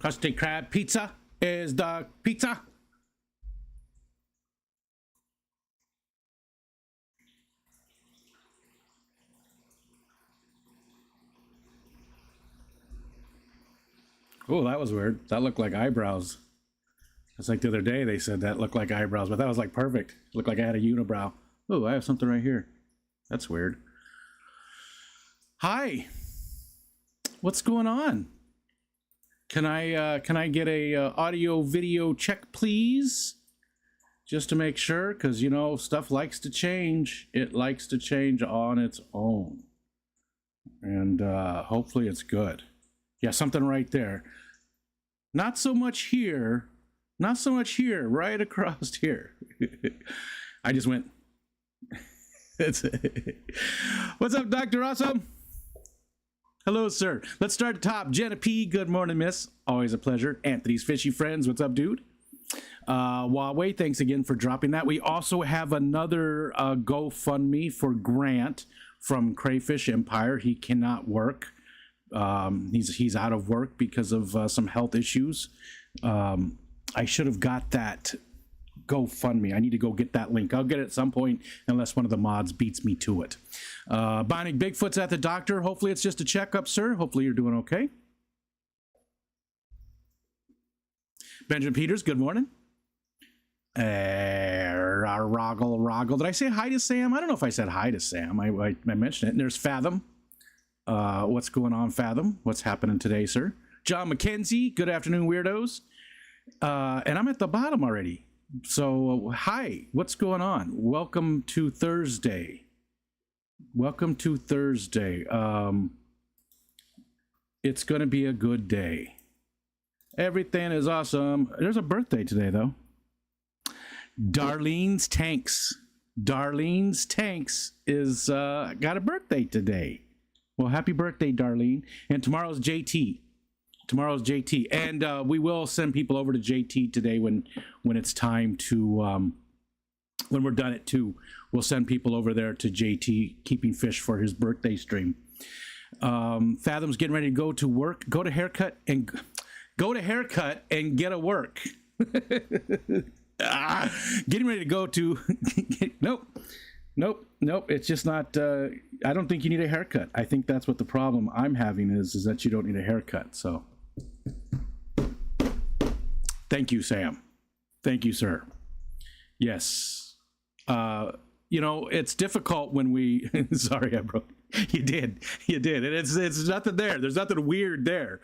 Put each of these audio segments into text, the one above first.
Krusty Krab pizza is the pizza. Oh, that was weird. That looked like eyebrows. It's like the other day they said that looked like eyebrows, but that was like perfect. It looked like I had a unibrow. Oh, I have something right here. That's weird. Hi. What's going on? Can I get a audio video check, please? Just to make sure, because you know stuff likes to change. It likes to change on its own, and hopefully it's good. Yeah, something right there. Not so much here. Not so much here. Right across here. I just went. What's up, Dr. Awesome? Hello, sir. Let's start at the top. Jenna P. Good morning, miss. Always a pleasure. Anthony's Fishy Friends. What's up, dude? Huawei, thanks again for dropping that. We also have another GoFundMe for Grant from Crayfish Empire. He cannot work. He's out of work because of some health issues. I should have got that GoFundMe. I need to go get that link. I'll get it at some point unless one of the mods beats me to it. Bionic Bigfoot's at the doctor. Hopefully it's just a checkup, sir. Hopefully you're doing okay. Benjamin Peters, good morning. Roggle. Did I say hi to Sam? I don't know if I said hi to Sam. I mentioned it. And there's Fathom. What's going on, Fathom? What's happening today, sir? John McKenzie, good afternoon, weirdos. And I'm at the bottom already. So, hi, what's going on? Welcome to Thursday. Welcome to Thursday. It's going to be a good day. Everything is awesome. There's a birthday today, though. Darlene's Tanks. Darlene's Tanks is got a birthday today. Well, happy birthday, Darlene. And tomorrow's JT. Tomorrow's JT. And we will send people over to JT today when it's time to, when we're done at 2. We'll send people over there to JT, Keeping Fish, for his birthday stream. Fathom's getting ready to go to work. Go to haircut and get a work. Getting ready to go to... Nope. It's just not. I don't think you need a haircut. I think that's what the problem I'm having is that you don't need a haircut. So, thank you, Sam. Thank you, sir. Yes. You know, it's difficult when we. Sorry, I broke. You did. And it's nothing there. There's nothing weird there.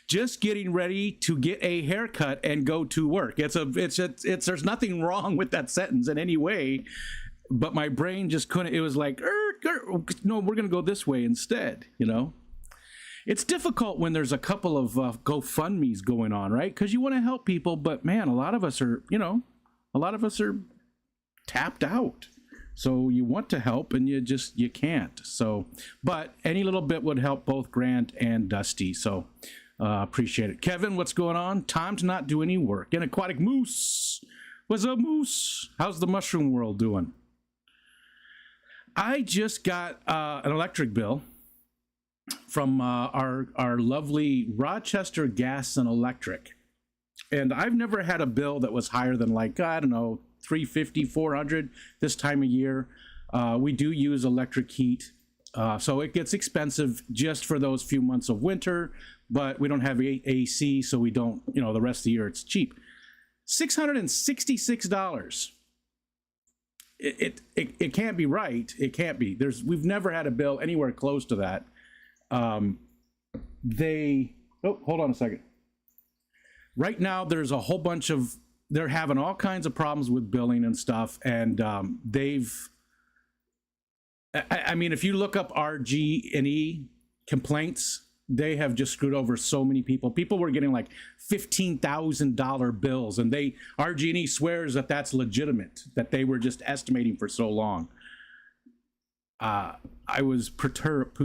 Just getting ready to get a haircut and go to work. There's nothing wrong with that sentence in any way. But my brain just couldn't. It was like, no, we're going to go this way instead, you know? It's difficult when there's a couple of GoFundMes going on, right? Because you want to help people, but man, a lot of us are tapped out. So you want to help and you can't. So, but any little bit would help both Grant and Dusty. So appreciate it. Kevin, what's going on? Time to not do any work. And Aquatic Moose. What's up, Moose? How's the mushroom world doing? I just got an electric bill from our lovely Rochester Gas and Electric. And I've never had a bill that was higher than, like, I don't know, $350, $400 this time of year. We do use electric heat, so it gets expensive just for those few months of winter, but we don't have AC, so we don't, the rest of the year it's cheap. $666. It can't be right. It can't be. We've never had a bill anywhere close to that. Hold on a second. Right now, there's a whole bunch of, they're having all kinds of problems with billing and stuff, and I mean, if you look up RG&E complaints, they have just screwed over so many people. People were getting like $15,000 bills, and RG&E swears that that's legitimate, that they were just estimating for so long. I was perturbed.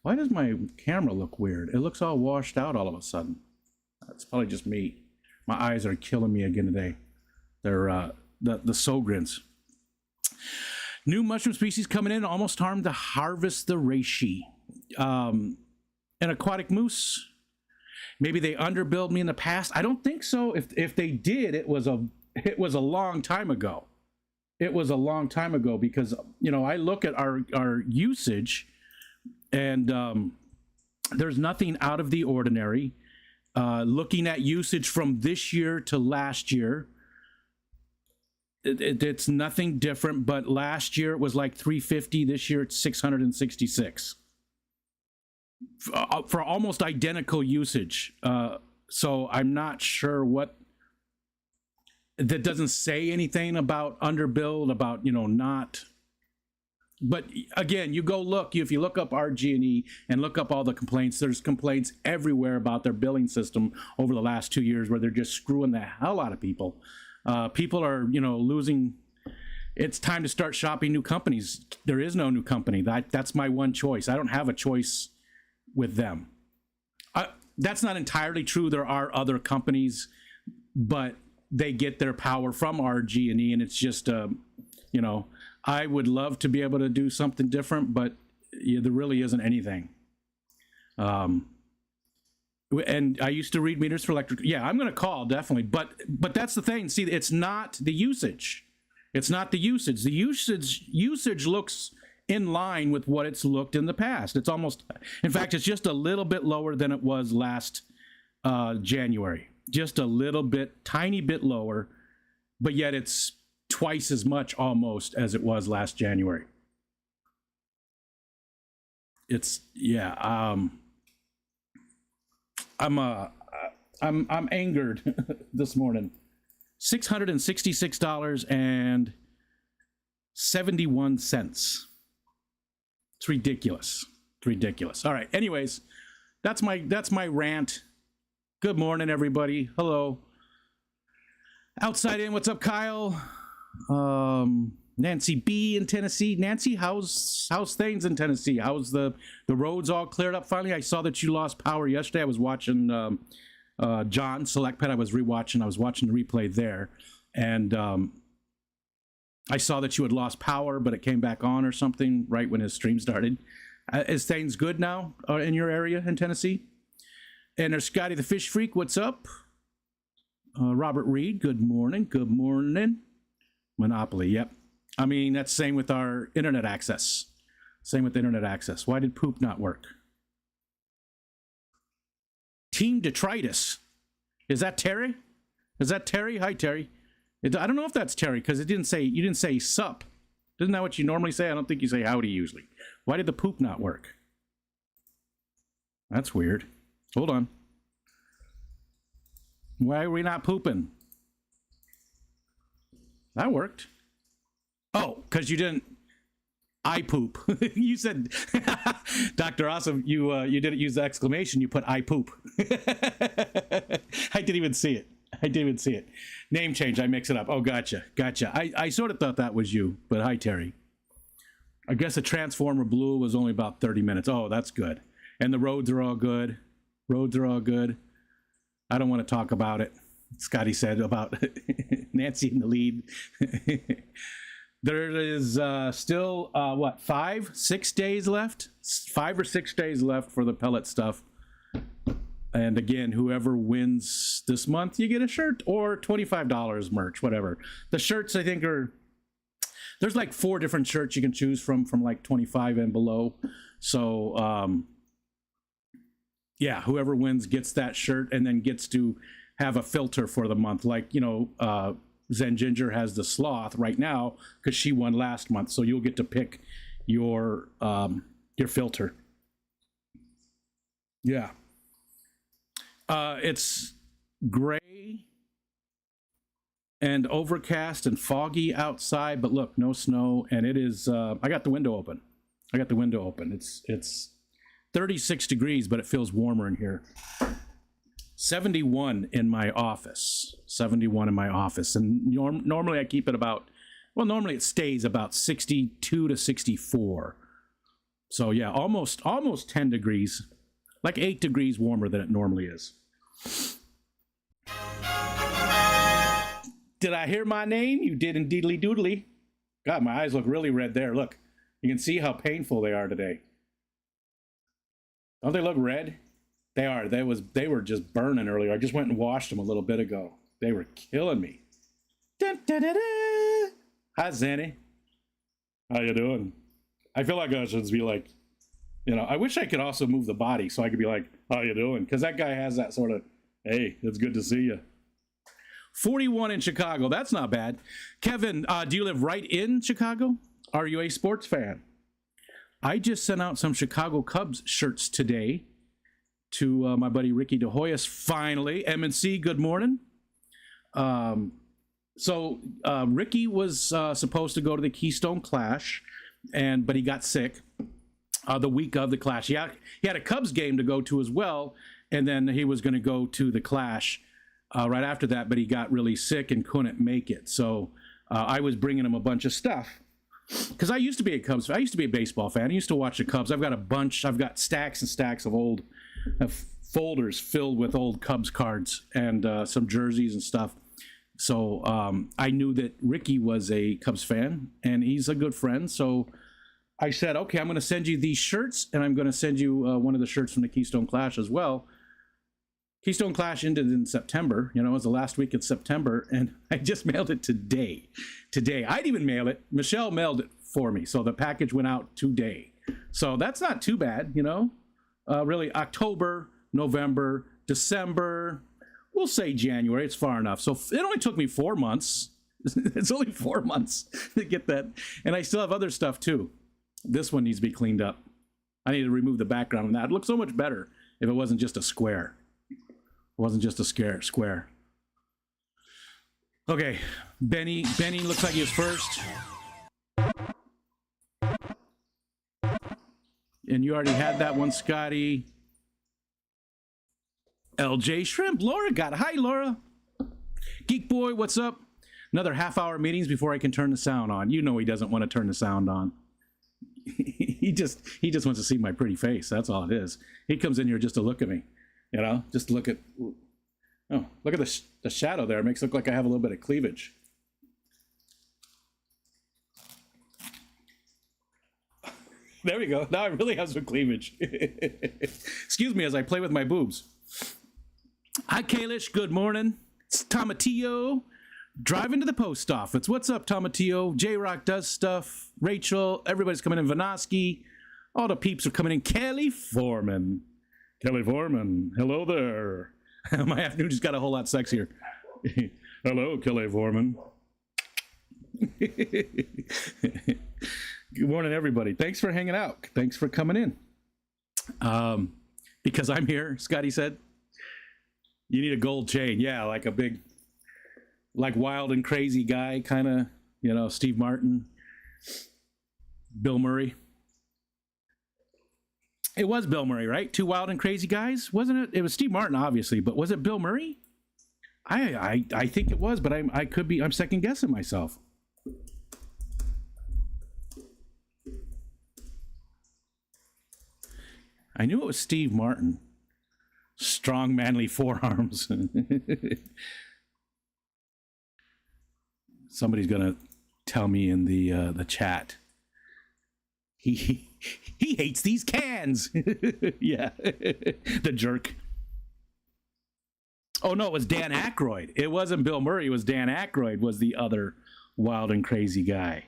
Why does my camera look weird? It looks all washed out all of a sudden. That's probably just me. My eyes are killing me again today. They're the Sogrins. New mushroom species coming in, almost harmed to harvest the reishi. an aquatic moose. Maybe they underbilled me in the past. I don't think so. If they did, it was a long time ago. It was a long time ago because I look at our usage, and there's nothing out of the ordinary. Looking at usage from this year to last year, it's nothing different. But last year it was like 350. This year it's 666 for almost identical usage. So I'm not sure what. That doesn't say anything about underbilled, about not. But again, you go look. If you look up RG&E and look up all the complaints, there's complaints everywhere about their billing system over the last 2 years, where they're just screwing the hell out of people. People are losing. It's time to start shopping new companies. There is no new company. That's my one choice. I don't have a choice with them. That's not entirely true. There are other companies, but they get their power from RG&E, and it's just I would love to be able to do something different, but there really isn't anything. And I used to read meters for electric. Yeah, I'm going to call definitely, but that's the thing. See, it's not the usage. It's not the usage. The usage looks in line with what it's looked in the past. It's almost, in fact, it's just a little bit lower than it was last January. Just a little bit, tiny bit lower, but yet it's twice as much almost as it was last January. It's I'm angered this morning. $666.71. It's ridiculous. It's ridiculous. All right. Anyways, that's my rant. Good morning, everybody. Hello. Outside in, what's up, Kyle? Nancy B in Tennessee. Nancy, how's things in Tennessee? How's the roads all cleared up finally? I saw that you lost power yesterday. I was watching John Select Pet. I was watching the replay there, and I saw that you had lost power, but it came back on or something right when his stream started. Is things good now in your area in Tennessee? And there's Scotty the Fish Freak. What's up? Robert Reed. Good morning. Good morning. Monopoly. Yep. I mean, that's same with our internet access. Same with internet access. Why did poop not work? Team Detritus. Is that Terry? Is that Terry? Hi, Terry. I don't know if that's Terry because you didn't say sup. Isn't that what you normally say? I don't think you say howdy usually. Why did the poop not work? That's weird. Hold on. Why are we not pooping? That worked. Oh, because you didn't. I poop. You said, Dr. Awesome, you didn't use the exclamation. You put I poop. I didn't even see it. Name change. I mix it up. Oh, gotcha. I sort of thought that was you, but hi, Terry. I guess the Transformer Blue was only about 30 minutes. Oh, that's good. And the roads are all good. I don't want to talk about it. Scotty said about Nancy in the lead. There is still, 5 or 6 days left? 5 or 6 days left for the pellet stuff. And again, whoever wins this month, you get a shirt or $25 merch, whatever. The shirts, I think, there's like 4 different shirts you can choose from like 25 and below. So, yeah, whoever wins gets that shirt and then gets to have a filter for the month. Like, Zen Ginger has the sloth right now because she won last month. So you'll get to pick your filter. Yeah. It's gray and overcast and foggy outside, but look, no snow. And it is, I got the window open. It's 36 degrees, but it feels warmer in here. 71 in my office. And normally I keep it about, normally it stays about 62 to 64. So yeah, almost 10 degrees, like 8 degrees warmer than it normally is. Did I hear my name? You did indeedly doodly. God, my eyes look really red there. Look, you can see how painful they are today. Don't they look red? They are. They were just burning earlier. I just went and washed them a little bit ago. They were killing me. Dun, dun, dun, dun. Hi, Zanny. How you doing? I feel like I should be like, I wish I could also move the body so I could be like, how you doing? Because that guy has that sort of, hey, it's good to see you. 41 in Chicago. That's not bad. Kevin, do you live right in Chicago? Are you a sports fan? I just sent out some Chicago Cubs shirts today to my buddy Ricky DeHoyas. Finally, M&C, good morning. So Ricky was supposed to go to the Keystone Clash, but he got sick the week of the Clash. He had a Cubs game to go to as well, and then he was going to go to the Clash right after that, but he got really sick and couldn't make it. So I was bringing him a bunch of stuff because I used to be a Cubs fan. I used to be a baseball fan. I used to watch the Cubs. I've got stacks and stacks of old folders filled with old Cubs cards and some jerseys and stuff. So I knew that Ricky was a Cubs fan, and he's a good friend. So I said, okay, I'm going to send you these shirts, and I'm going to send you one of the shirts from the Keystone Clash as well. Keystone Clash ended in September. It was the last week of September, and I just mailed it today. I didn't even mail it. Michelle mailed it for me, so the package went out today. So that's not too bad, really, October, November, December, we'll say January. It's far enough. So it only took me 4 months. It's only 4 months to get that. And I still have other stuff, too. This one needs to be cleaned up. I need to remove the background on that. It looks so much better if it wasn't just a square. It wasn't just a square. Okay, Benny looks like he was first. And you already had that one, Scotty. LJ Shrimp, Laura got it. Hi, Laura. Geek Boy, what's up? Another half-hour meetings before I can turn the sound on. He doesn't want to turn the sound on. he just wants to see my pretty face. That's all it is. He comes in here just to look at me. Just look at, look at the shadow there. It makes it look like I have a little bit of cleavage. There we go. Now I really have some cleavage. Excuse me as I play with my boobs. Hi, Kalish. Good morning. It's Tomatillo driving to the post office. What's up, Tomatillo? J-Rock does stuff. Rachel. Everybody's coming in. Vanoski. All the peeps are coming in. Kelly Foreman. Hello there. My afternoon just got a whole lot sexier. Hello, Kelly Foreman. Good morning, everybody. Thanks for hanging out. Thanks for coming in. Because I'm here, Scotty said. You need a gold chain. Yeah, like a big, like wild and crazy guy, kind of, Steve Martin, Bill Murray. It was Bill Murray, right? Two wild and crazy guys, wasn't it? It was Steve Martin, obviously, but was it Bill Murray? I think it was, but I'm second guessing myself. I knew it was Steve Martin. Strong, manly forearms. Somebody's gonna tell me in the chat. He hates these cans. Yeah, the jerk. Oh no, it was Dan Aykroyd. It wasn't Bill Murray. It was Dan Aykroyd. Was the other wild and crazy guy?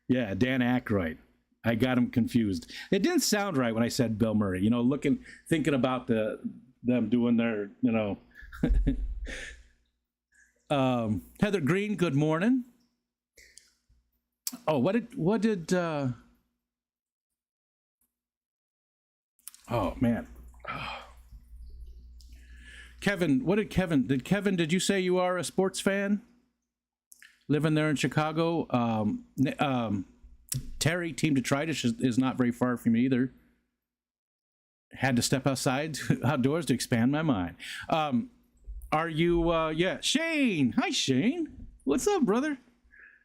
Yeah, Dan Aykroyd. I got him confused. It didn't sound right when I said Bill Murray. Thinking about them doing their, Heather Green, good morning. Oh, what did oh man. Kevin, did you say you are a sports fan? Living there in Chicago? Terry, Team Detritus is not very far from me either. Had to step outdoors to expand my mind. Are you, yeah, Shane. Hi, Shane. What's up, brother?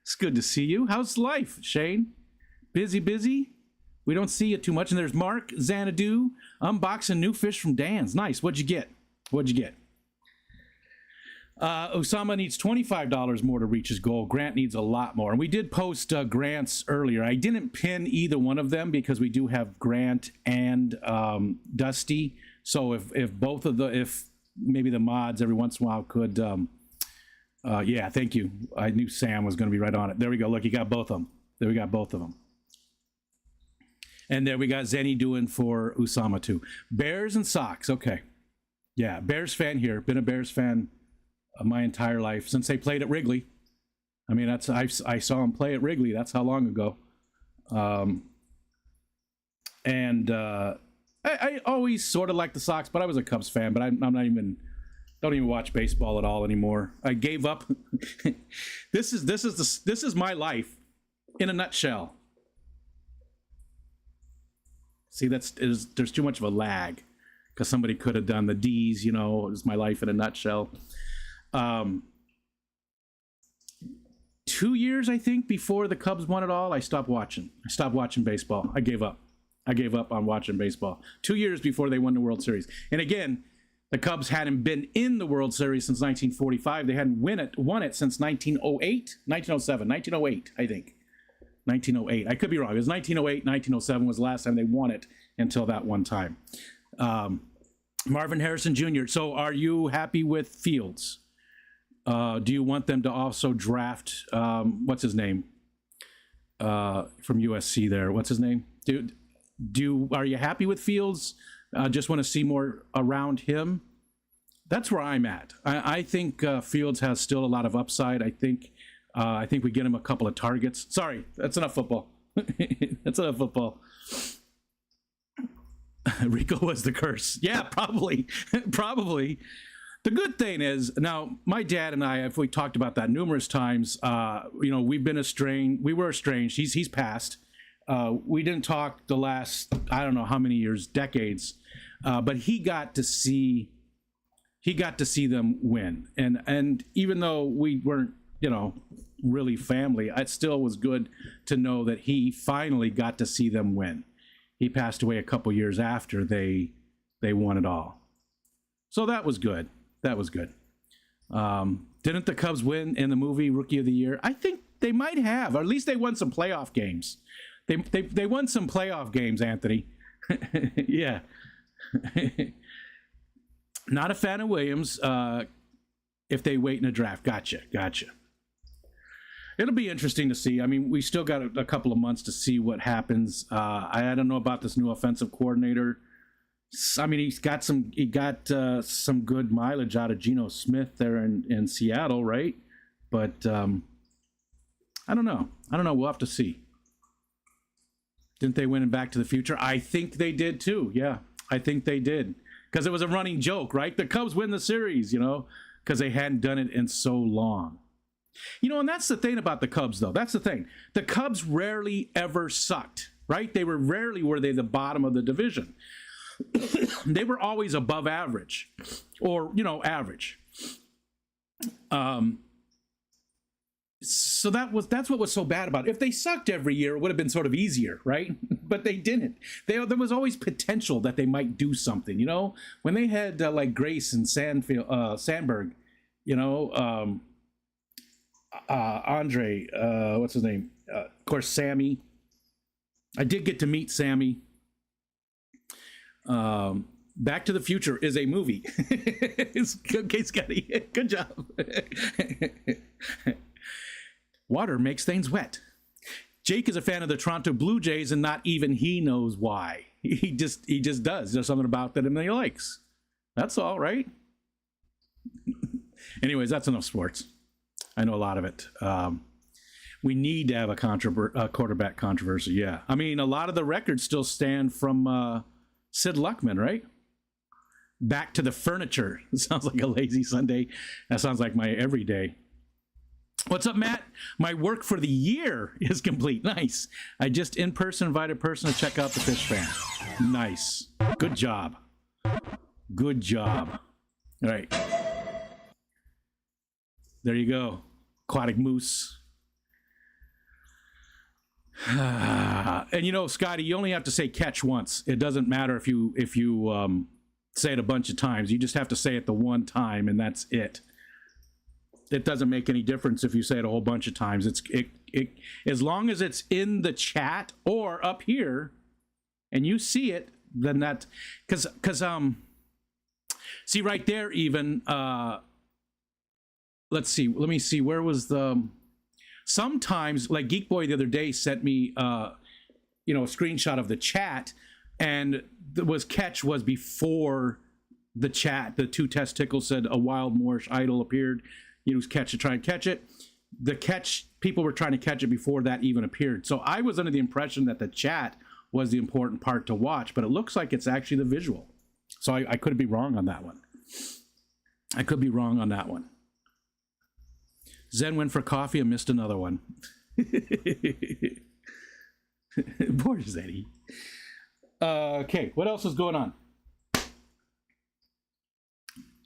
It's good to see you. How's life, Shane? Busy? We don't see you too much. And there's Mark Xanadu unboxing new fish from Dan's. Nice. What'd you get? Osama needs $25 more to reach his goal. Grant needs a lot more. And we did post Grant's earlier. I didn't pin either one of them because we do have Grant and Dusty. So if both of if maybe the mods every once in a while could, yeah, thank you. I knew Sam was going to be right on it. There we go. Look, you got both of them. There we got both of them. And there we got Zenny doing for Usama too. Bears and Sox. Okay. Yeah, Bears fan here. Been a Bears fan my entire life since they played at Wrigley. I mean, I saw them play at Wrigley. That's how long ago. I always sort of liked the Sox, but I was a Cubs fan. But I'm not even don't even watch baseball at all anymore. I gave up. This is my life in a nutshell. See, there's too much of a lag because somebody could have done the D's. You know, it was my life in a nutshell. 2 years, I think, before the Cubs won it all, I stopped watching. I stopped watching baseball. I gave up. I gave up on watching baseball. 2 years before they won the World Series. And again, the Cubs hadn't been in the World Series since 1945. They hadn't won it since 1908, 1907, 1908, I think. 1908. I could be wrong. It was 1908, 1907 was the last time they won it until that one time. Marvin Harrison Jr. So are you happy with Fields? Do you want them to also draft, what's his name? From USC there. What's his name? Are you happy with Fields? Just want to see more around him? That's where I'm at. I think Fields has still a lot of upside. I think we get him a couple of targets. Sorry, that's enough football. That's enough football. Rico was the curse. Yeah, probably. Probably. The good thing is, now, my dad and I, we talked about that numerous times. We've been estranged. We were estranged. He's passed. We didn't talk the last, I don't know how many years, decades. But he got to see them win. And even though we weren't, really family, it still was good to know that he finally got to see them win. He passed away a couple years after they won it all. So that was good. That was good. Didn't the Cubs win in the movie Rookie of the Year? I think they might have, or at least they won some playoff games. They won some playoff games, Anthony. Yeah. Not a fan of Williams if they wait in a draft. Gotcha. It'll be interesting to see. I mean, we still got a couple of months to see what happens. I don't know about this new offensive coordinator. I mean, he got some good mileage out of Geno Smith there in Seattle, right? But I don't know. We'll have to see. Didn't they win in Back to the Future? I think they did too. Yeah, I think they did. Because it was a running joke, right? The Cubs win the series, because they hadn't done it in so long. And that's the thing about the Cubs, though. That's the thing. The Cubs rarely ever sucked, right? They were the bottom of the division. They were always above average, or average. So that's what was so bad about it. If they sucked every year, it would have been sort of easier, right? But they didn't. There was always potential that they might do something. When they had like Grace and Sandberg, Andre, what's his name? Of course, Sammy. I did get to meet Sammy. Back to the Future is a movie. Okay, Scotty, good job. Water makes things wet. Jake is a fan of the Toronto Blue Jays, and not even he knows why. He just does. There's something about them that he likes. That's all, right? Anyways, that's enough sports. I know a lot of it. We need to have a quarterback controversy. Yeah, I mean, a lot of the records still stand from Sid Luckman, right? Back to the furniture. It sounds like a lazy Sunday. That sounds like my everyday. What's up, Matt? My work for the year is complete. Nice. I just in-person invited a person to check out the Fish Fan. Nice. Good job. Good job. All right. There you go. Aquatic moose. And Scotty, you only have to say catch once. It doesn't matter if you say it a bunch of times. You just have to say it the one time, and that's it. it doesn't make any difference if you say it a whole bunch of times. It as long as it's in the chat or up here and you see it, then that, because see right there even, let's see, let me see, where was the, sometimes like Geek Boy the other day sent me a screenshot of the chat, and catch was before the chat. The two testicles said a wild Moorish idol appeared. Use catch to try and catch it. The catch, people were trying to catch it before that even appeared. So I was under the impression that the chat was the important part to watch, but it looks like it's actually the visual. So I could be wrong on that one. I could be wrong on that one. Zen went for coffee and missed another one. Poor Zenny. Okay, what else is going on?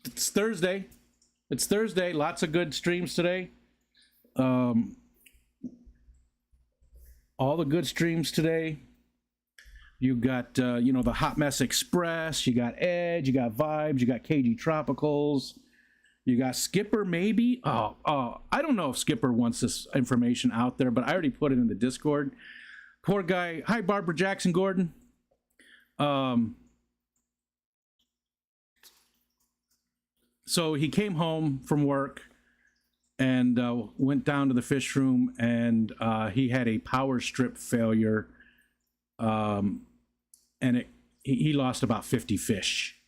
It's Thursday. It's Thursday. Lots of good streams today. All the good streams today. You got, the Hot Mess Express. You got Edge. You got Vibes. You got KG Tropicals. You got Skipper, maybe. I don't know if Skipper wants this information out there, but I already put it in the Discord. Poor guy. Hi, Barbara Jackson Gordon. So he came home from work and went down to the fish room, and he had a power strip failure, and he lost about 50 fish.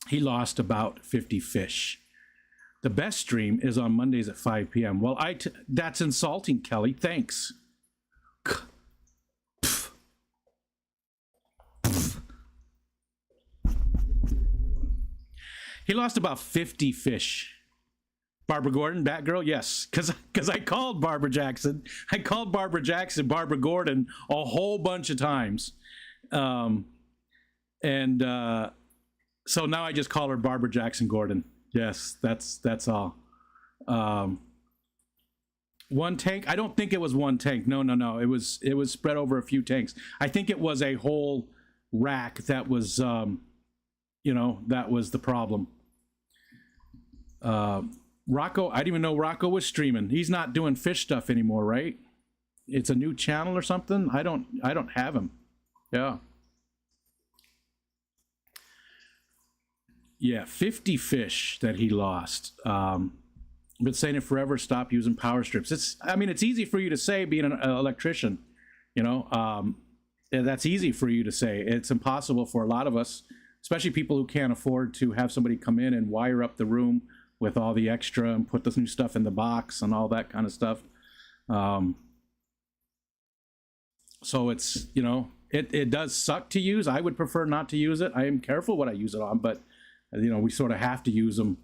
He lost about 50 fish. The best stream is on Mondays at 5 p.m. Well, that's insulting, Kelly. Thanks. He lost about 50 fish. Barbara Gordon, Batgirl, yes, because I called Barbara Jackson. I called Barbara Jackson, Barbara Gordon, a whole bunch of times, so now I just call her Barbara Jackson Gordon. Yes, that's all. One tank? I don't think it was one tank. No. It was spread over a few tanks. I think it was a whole rack that was, that was the problem. Rocco, I didn't even know Rocco was streaming. He's not doing fish stuff anymore, right? It's a new channel or something. I don't have him. Yeah. Yeah, 50 fish that he lost. Been saying it forever. Stop using power strips. It's easy for you to say being an electrician. That's easy for you to say. It's impossible for a lot of us, especially people who can't afford to have somebody come in and wire up the room with all the extra and put this new stuff in the box and all that kind of stuff. So it's, it does suck to use. I would prefer not to use it. I am careful what I use it on, but we sort of have to use them,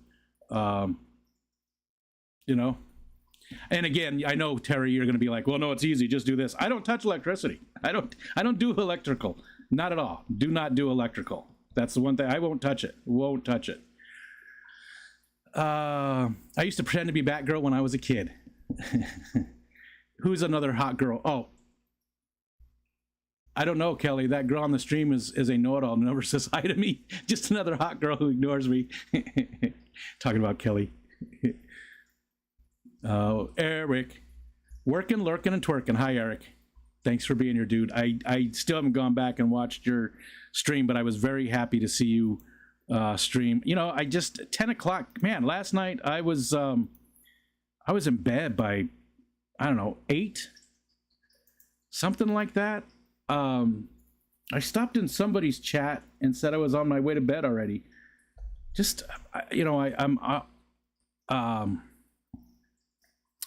And again, I know, Terry, you're going to be like, well, no, it's easy. Just do this. I don't touch electricity. I don't do electrical. Not at all. Do not do electrical. That's the one thing. I won't touch it. Won't touch it. I used to pretend to be Batgirl when I was a kid. Who's another hot girl? Oh, I don't know, Kelly. That girl on the stream is a know-it-all. Never says hi to me. Just another hot girl who ignores me. Talking about Kelly. Eric. Working, lurking, and twerking. Hi, Eric. Thanks for being here, dude. I still haven't gone back and watched your stream, but I was very happy to see you stream. 10 o'clock. Man, last night I was in bed by, 8? Something like that. I stopped in somebody's chat and said I was on my way to bed already. I'm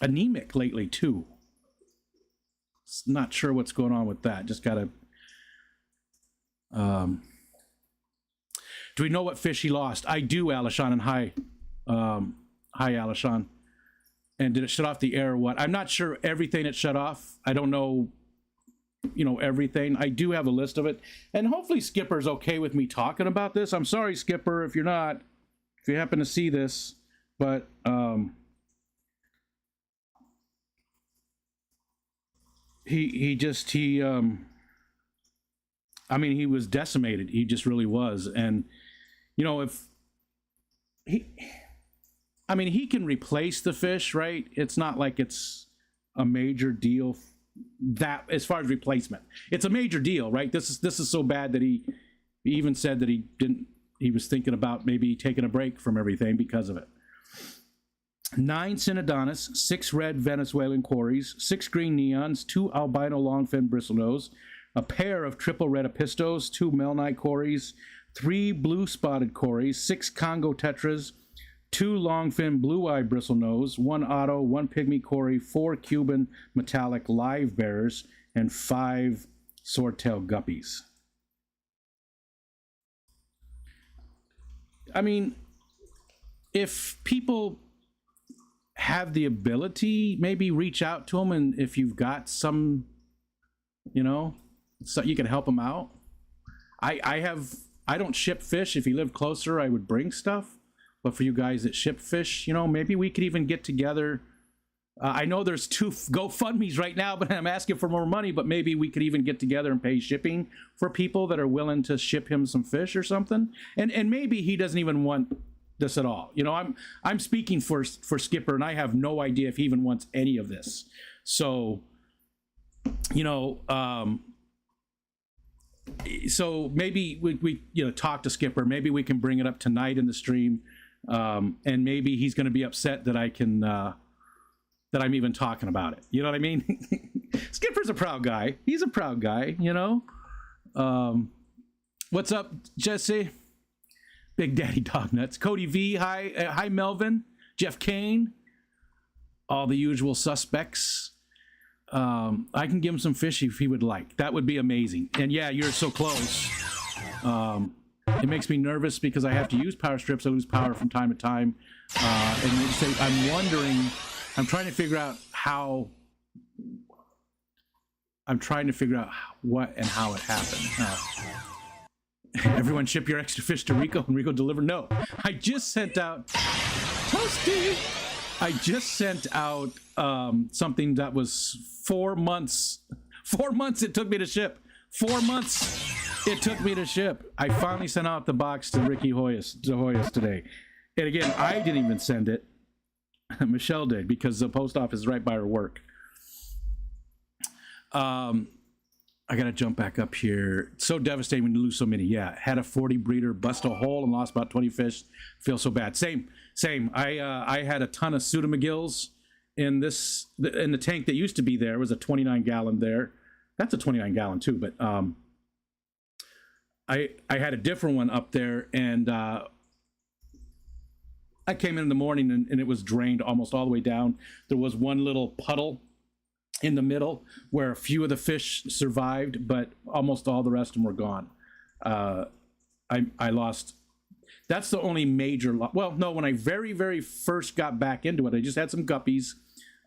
anemic lately too. Not sure what's going on with that. Just gotta. Do we know what fish he lost? I do, Alishon, and hi, Alishon. And did it shut off the air or what? I'm not sure everything it shut off. I don't know. Everything. I do have a list of it, and hopefully Skipper's okay with me talking about this. I'm sorry, Skipper, if you're not, if you happen to see this, but he was decimated. He just really was. And if I mean, he can replace the fish, right? It's not like it's a major deal that as far as replacement. It's a major deal, right? This is so bad that he even said that he was thinking about maybe taking a break from everything because of it. 9 Cynodontis, 6 red Venezuelan quarries, 6 green neons, 2 albino longfin bristlenose, a pair of triple red apistos, 2 melnite quarries, 3 blue spotted quarries, 6 Congo tetras, 2 longfin blue-eye bristlenose, 1 otto, 1 pygmy quarry, 4 Cuban metallic live bearers, and 5 swordtail guppies. I mean, if people have the ability, maybe reach out to them, and if you've got some, so you can help them out. I don't ship fish. If you live closer, I would bring stuff. But for you guys that ship fish, maybe we could even get together. I know there's 2 GoFundMes right now, but I'm asking for more money. But maybe we could even get together and pay shipping for people that are willing to ship him some fish or something. And maybe he doesn't even want this at all. I'm speaking for Skipper, and I have no idea if he even wants any of this. So, so maybe we talk to Skipper. Maybe we can bring it up tonight in the stream, and maybe he's going to be upset that that I'm even talking about it. You know what I mean? Skipper's a proud guy. He's a proud guy. What's up, Jesse? Big Daddy Dog Nuts. Cody V. Hi, Melvin. Jeff Kane. All the usual suspects. I can give him some fish if he would like. That would be amazing. And yeah, you're so close. It makes me nervous because I have to use power strips. I lose power from time to time. And I'm trying to figure out what and how it happened. Everyone ship your extra fish to Rico and Rico deliver. No, I just sent out Toasty. I just sent out something that was 4 months. 4 months it took me to ship. 4 months it took me to ship. I finally sent out the box to Ricky Hoyas today. And again, I didn't even send it. Michelle did, because the post office is right by her work. I gotta jump back up here. It's so devastating when you lose so many. Yeah, had a 40 breeder, bust a hole and lost about 20 fish. Feel so bad. Same. I had a ton of pseudomcgills in the tank that used to be there. It was a 29 gallon there. That's a 29 gallon too, but I had a different one up there, and I came in the morning and it was drained almost all the way down. There was one little puddle in the middle where a few of the fish survived, but almost all the rest of them were gone. I lost. That's the only major well, no, when I very, very first got back into it, I just had some guppies.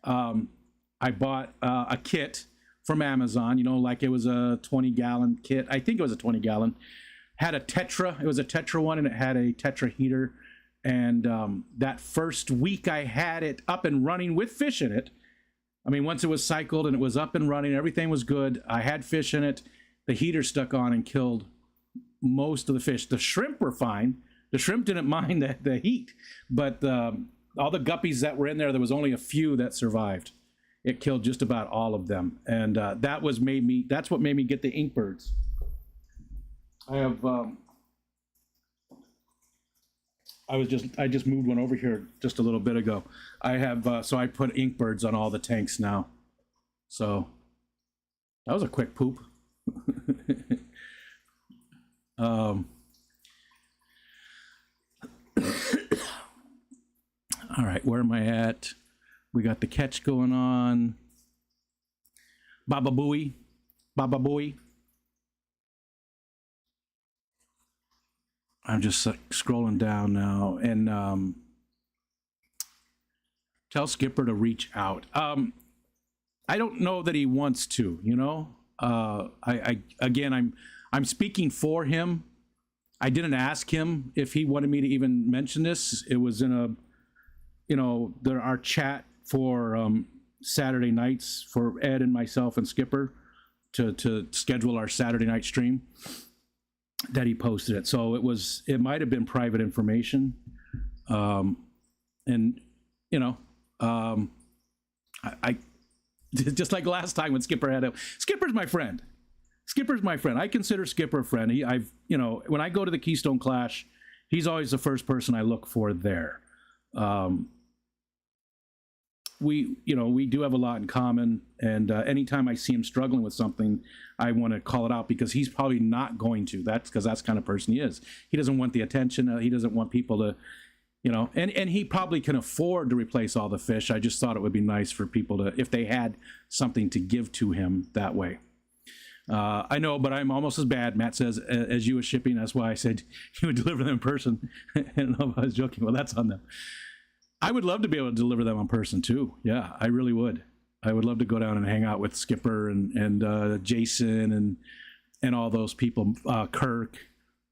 I bought a kit from Amazon, like it was a 20 gallon kit. I think it was a 20 gallon. Had a Tetra. It was a Tetra one, and it had a Tetra heater. And that first week I had it up and running with fish in it. I mean, once it was cycled and it was up and running, everything was good. I had fish in it. The heater stuck on and killed most of the fish. The shrimp were fine. The shrimp didn't mind the heat, but all the guppies that were in there was only a few that survived. It killed just about all of them, and that's what made me get the inkbirds. I just moved one over here just a little bit ago. So I put inkbirds on all the tanks now. So that was a quick poop. All right, where am I at? We got the catch going on. Baba Booey. I'm just scrolling down now, and tell Skipper to reach out. I don't know that he wants to, I'm speaking for him. I didn't ask him if he wanted me to even mention this. It was in our chat for Saturday nights for Ed and myself and Skipper to schedule our Saturday night stream, that he posted it. So it might have been private information. And you know, I just like last time when Skipper had a Skipper's my friend. Skipper's my friend. I consider Skipper a friend. When I go to the Keystone Clash, he's always the first person I look for there. We do have a lot in common, and anytime I see him struggling with something, I want to call it out because he's probably not going to. That's because that's the kind of person he is. He doesn't want the attention. He doesn't want people to, and he probably can afford to replace all the fish. I just thought it would be nice for people to, if they had something to give to him that way. I know, but I'm almost as bad, Matt says, as you with shipping. That's why I said you would deliver them in person. I don't know if I was joking. Well, that's on them. I would love to be able to deliver them in person too. Yeah, I really would. I would love to go down and hang out with Skipper and Jason and all those people, Kirk,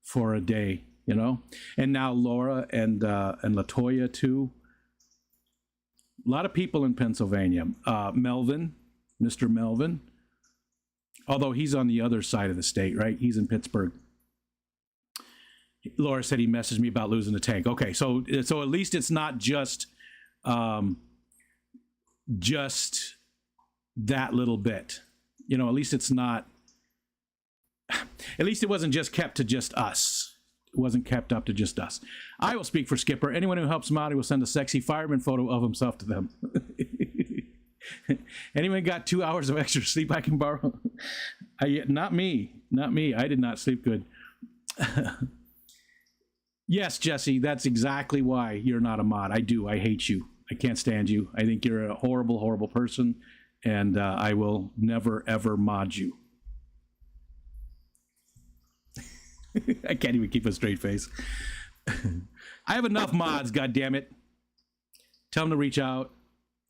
for a day, And now Laura and LaToya too. A lot of people in Pennsylvania. Melvin, Mr. Melvin. Although he's on the other side of the state, right? He's in Pittsburgh. Laura said he messaged me about losing the tank. Okay, so at least it's not just that little bit. At least it's not. At least it wasn't just kept to just us. It wasn't kept up to just us. I will speak for Skipper. Anyone who helps him out, he will send a sexy fireman photo of himself to them. Anyone got 2 hours of extra sleep I can borrow? Not me. I did not sleep good. Yes, Jesse, that's exactly why you're not a mod. I do. I hate you. I can't stand you. I think you're a horrible, horrible person, and I will never, ever mod you. I can't even keep a straight face. I have enough mods, goddammit. Tell them to reach out.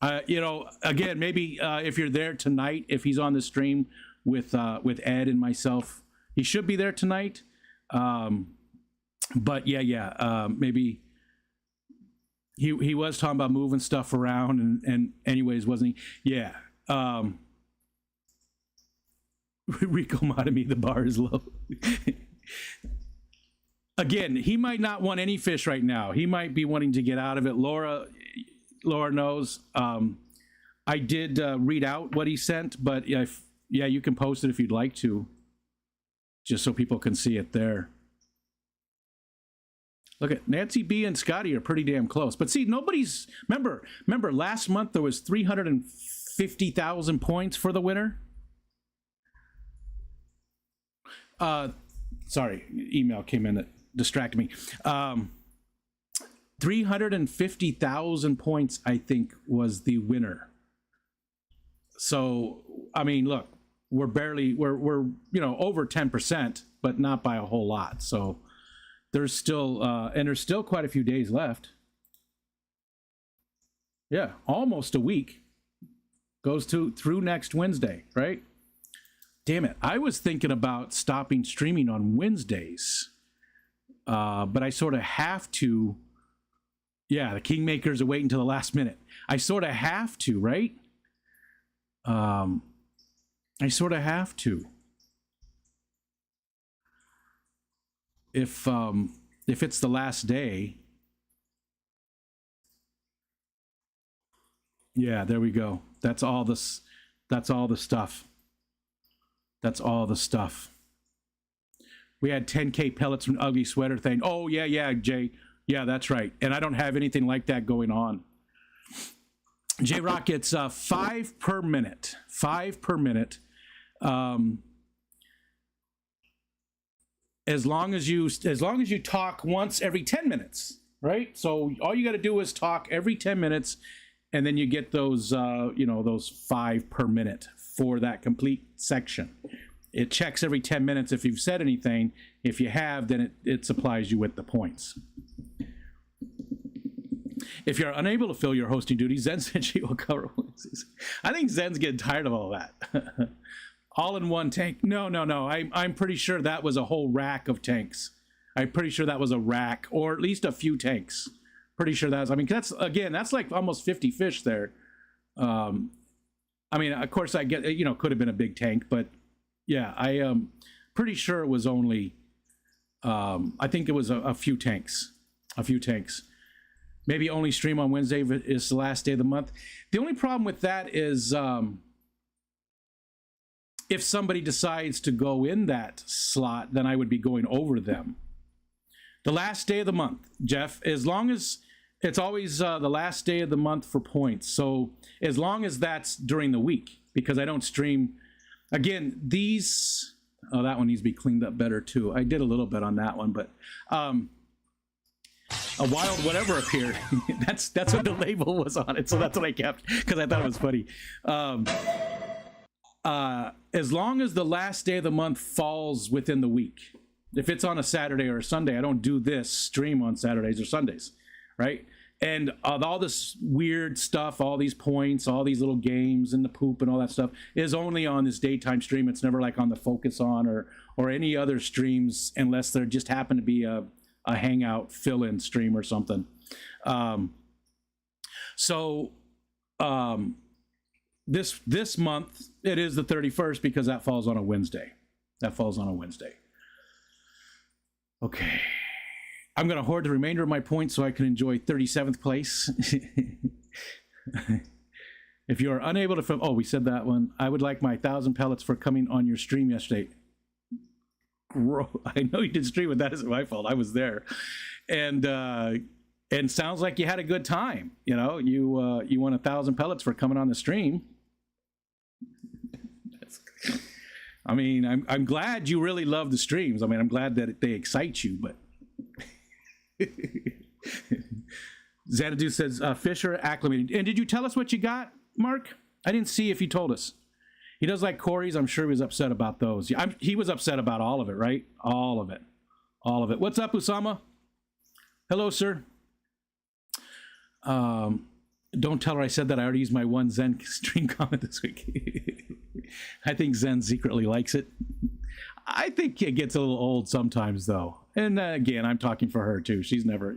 Again, maybe if you're there tonight, if he's on the stream with Ed and myself, he should be there tonight. But maybe he was talking about moving stuff around and anyways, wasn't he? Yeah. Rico modded me, the bar is low. Again, he might not want any fish right now. He might be wanting to get out of it. Laura knows. I did read out what he sent, but you can post it if you'd like to, just so people can see it there. Look at Nancy B and Scotty are pretty damn close. But see, nobody's remember last month there was 350,000 points for the winner. Sorry, email came in that distracted me. 350,000 points, I think, was the winner. So, I mean, look, we're over 10%, but not by a whole lot. So there's still quite a few days left. Yeah, almost a week. Goes through next Wednesday, right? Damn it. I was thinking about stopping streaming on Wednesdays. But I sort of have to. Yeah, the Kingmakers are waiting until the last minute. I sort of have to, right? I sort of have to. If it's the last day. Yeah, there we go. That's all the stuff. That's all the stuff. We had 10K pellets from Ugly Sweater thing. Oh, yeah, Jay. Yeah, that's right. And I don't have anything like that going on. J-Rock, it's 5 per minute. 5 per minute. As long as you talk once every 10 minutes, right? So all you got to do is talk every 10 minutes, and then you get those, those 5 per minute for that complete section. It checks every 10 minutes if you've said anything. If you have, then it supplies you with the points. If you're unable to fill your hosting duties, Zen said she will cover. I think Zen's getting tired of all that. All in one tank. No. I'm pretty sure that was a whole rack of tanks. I'm pretty sure that was a rack, or at least a few tanks. Pretty sure that's. I mean, that's like almost 50 fish there. I mean, of course, I get could have been a big tank, but yeah, I am pretty sure it was only. I think it was a few tanks. A few tanks. Maybe only stream on Wednesday if it's the last day of the month. The only problem with that is if somebody decides to go in that slot, then I would be going over them. The last day of the month, Jeff, as long as it's always the last day of the month for points. So as long as that's during the week, because I don't stream, again, these, oh, that one needs to be cleaned up better too. I did a little bit on that one, but a wild whatever appeared. that's what the label was on it, so that's what I kept because I thought it was funny. As long as the last day of the month falls within the week, if it's on a Saturday or a Sunday, I don't do this stream on Saturdays or Sundays, right? And all this weird stuff, all these points, all these little games and the poop and all that stuff is only on this daytime stream. It's never like on the Focus On or any other streams unless there just happen to be a hangout fill-in stream or something. This month it is the 31st because that falls on a Wednesday. Okay, I'm gonna hoard the remainder of my points so I can enjoy 37th place. If you are unable to oh, we said that one. I would like my 1,000 pellets for coming on your stream yesterday. I know you did stream it. That isn't my fault. I was there, and sounds like you had a good time. You know, you won 1,000 pellets for coming on the stream. I mean, I'm glad you really love the streams. I mean, I'm glad that they excite you. But Xanadu says Fisher acclimated. And did you tell us what you got, Mark? I didn't see if you told us. He does like Corey's. I'm sure he was upset about those. He was upset about all of it, right? All of it. What's up, Usama? Hello, sir. Don't tell her I said that. I already used my one Zen stream comment this week. I think Zen secretly likes it. I think it gets a little old sometimes, though. And again, I'm talking for her, too. She's never,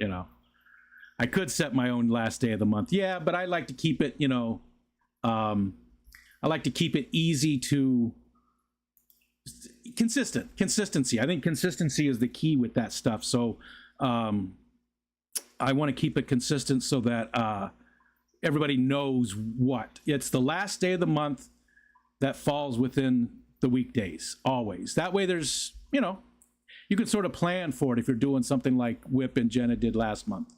I could set my own last day of the month. Yeah, but I like to keep it, I like to keep it easy to consistency. I think consistency is the key with that stuff. So I want to keep it consistent so that everybody knows what. It's the last day of the month that falls within the weekdays, always. That way there's, you can sort of plan for it if you're doing something like Whip and Jenna did last month.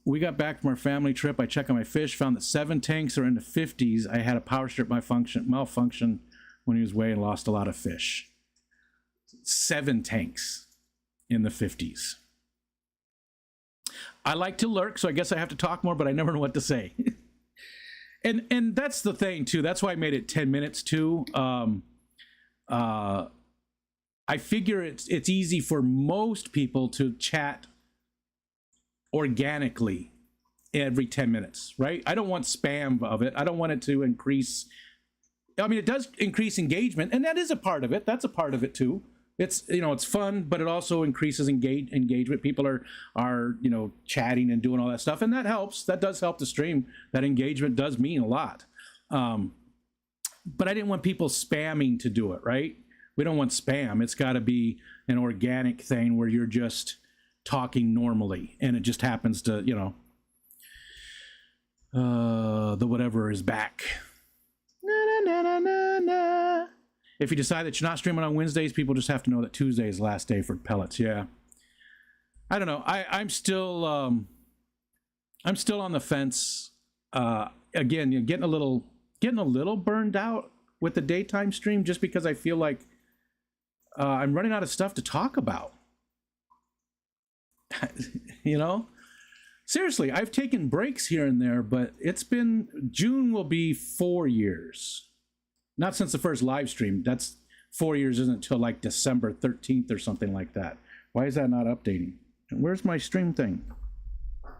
We got back from our family trip. I checked on my fish, found that 7 tanks are in the 50s. I had a power strip malfunction when he was weighing and lost a lot of fish. 7 tanks in the 50s. I like to lurk, so I guess I have to talk more, but I never know what to say. and that's the thing, too. That's why I made it 10 minutes, too. I figure it's easy for most people to chat organically every 10 minutes, right? I don't want spam of it. I don't want it to increase. I mean, it does increase engagement, and that is a part of it. That's a part of it too. It's, it's fun, but it also increases engagement. People are chatting and doing all that stuff, and that helps. That does help the stream. That engagement does mean a lot. But I didn't want people spamming to do it, right? We don't want spam. It's got to be an organic thing where you're just talking normally, and it just happens to, the whatever is back. Na, na, na, na, na. If you decide that you're not streaming on Wednesdays, people just have to know that Tuesday is the last day for pellets. Yeah, I don't know. I'm still on the fence. Again, you're getting a little burned out with the daytime stream, just because I feel like I'm running out of stuff to talk about. Seriously, I've taken breaks here and there, but June will be 4 years. Not since the first live stream. That's 4 years isn't until like December 13th or something like that. Why is that not updating? Where's my stream thing?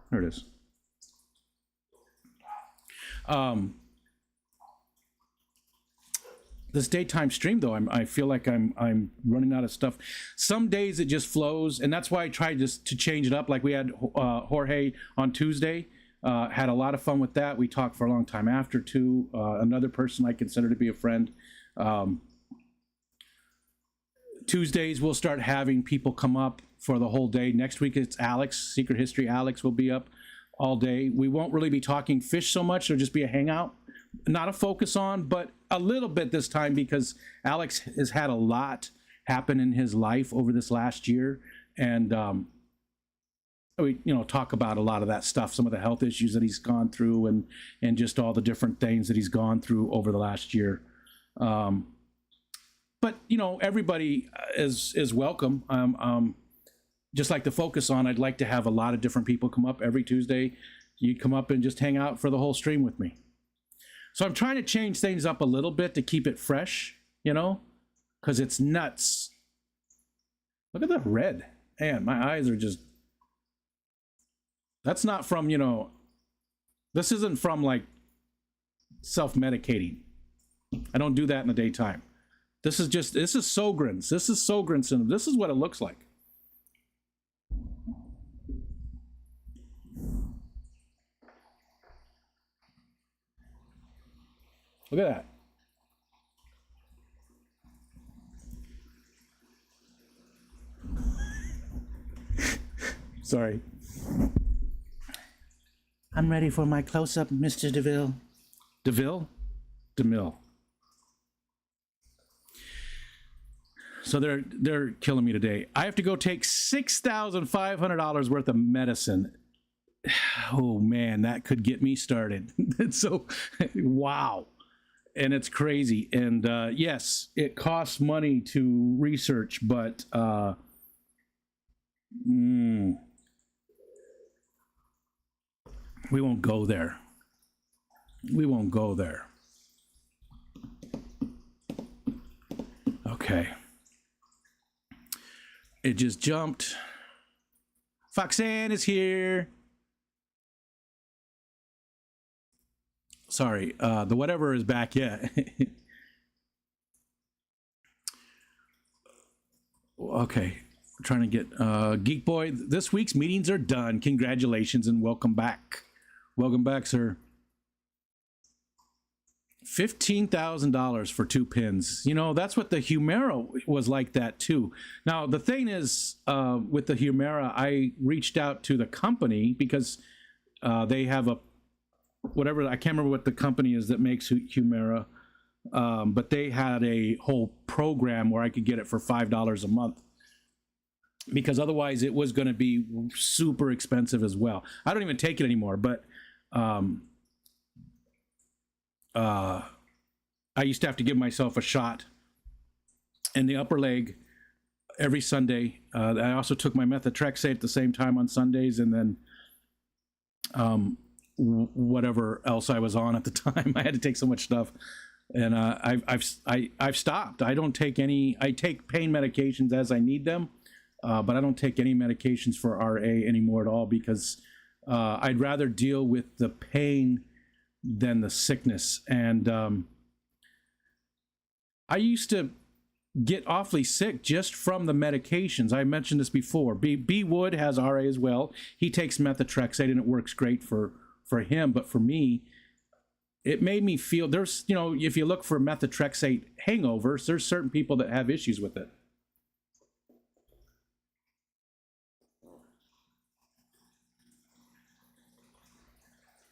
There it is. This daytime stream, though, I feel like I'm running out of stuff. Some days it just flows, and that's why I tried just to change it up. Like we had Jorge on Tuesday, had a lot of fun with that. We talked for a long time after too. Another person I consider to be a friend. Tuesdays we'll start having people come up for the whole day. Next week it's Alex, Secret History Alex will be up all day. We won't really be talking fish so much. It'll just be a hangout, not a focus on, but a little bit this time because Alex has had a lot happen in his life over this last year. And we talk about a lot of that stuff, some of the health issues that he's gone through and just all the different things that he's gone through over the last year. But everybody is welcome. Just like to focus on, I'd like to have a lot of different people come up every Tuesday. You come up and just hang out for the whole stream with me. So I'm trying to change things up a little bit to keep it fresh, because it's nuts. Look at that red. Man, my eyes are just... That's not from, this isn't from like self-medicating. I don't do that in the daytime. This is Sjogren's. This is Sjogren's syndrome. This is what it looks like. Look at that. Sorry. I'm ready for my close-up, Mr. DeVille. DeVille? DeMille. So they're killing me today. I have to go take $6,500 worth of medicine. Oh man, that could get me started. So, wow. And it's crazy. And yes, it costs money to research, but we won't go there. We won't go there. Okay. It just jumped. Foxanne is here. Sorry, the whatever is back yet. Okay, we're trying to get Geek Boy. This week's meetings are done. Congratulations and welcome back. Welcome back, sir. $15,000 for 2 pins. That's what the Humera was like that too. Now, the thing is, with the Humera, I reached out to the company because they have a, whatever, I can't remember what the company is that makes Humera, but they had a whole program where I could get it for $5 a month because otherwise it was going to be super expensive as well. I don't even take it anymore, but I used to have to give myself a shot in the upper leg every Sunday. I also took my methotrexate at the same time on Sundays, and then whatever else I was on at the time. I had to take so much stuff, and I've stopped. I don't take any. I take pain medications as I need them, but I don't take any medications for RA anymore at all because I'd rather deal with the pain than the sickness. And I used to get awfully sick just from the medications. I mentioned this before. B Wood has RA as well. He takes methotrexate and it works great for him, but for me, it made me feel, there's, if you look for methotrexate hangovers, there's certain people that have issues with it.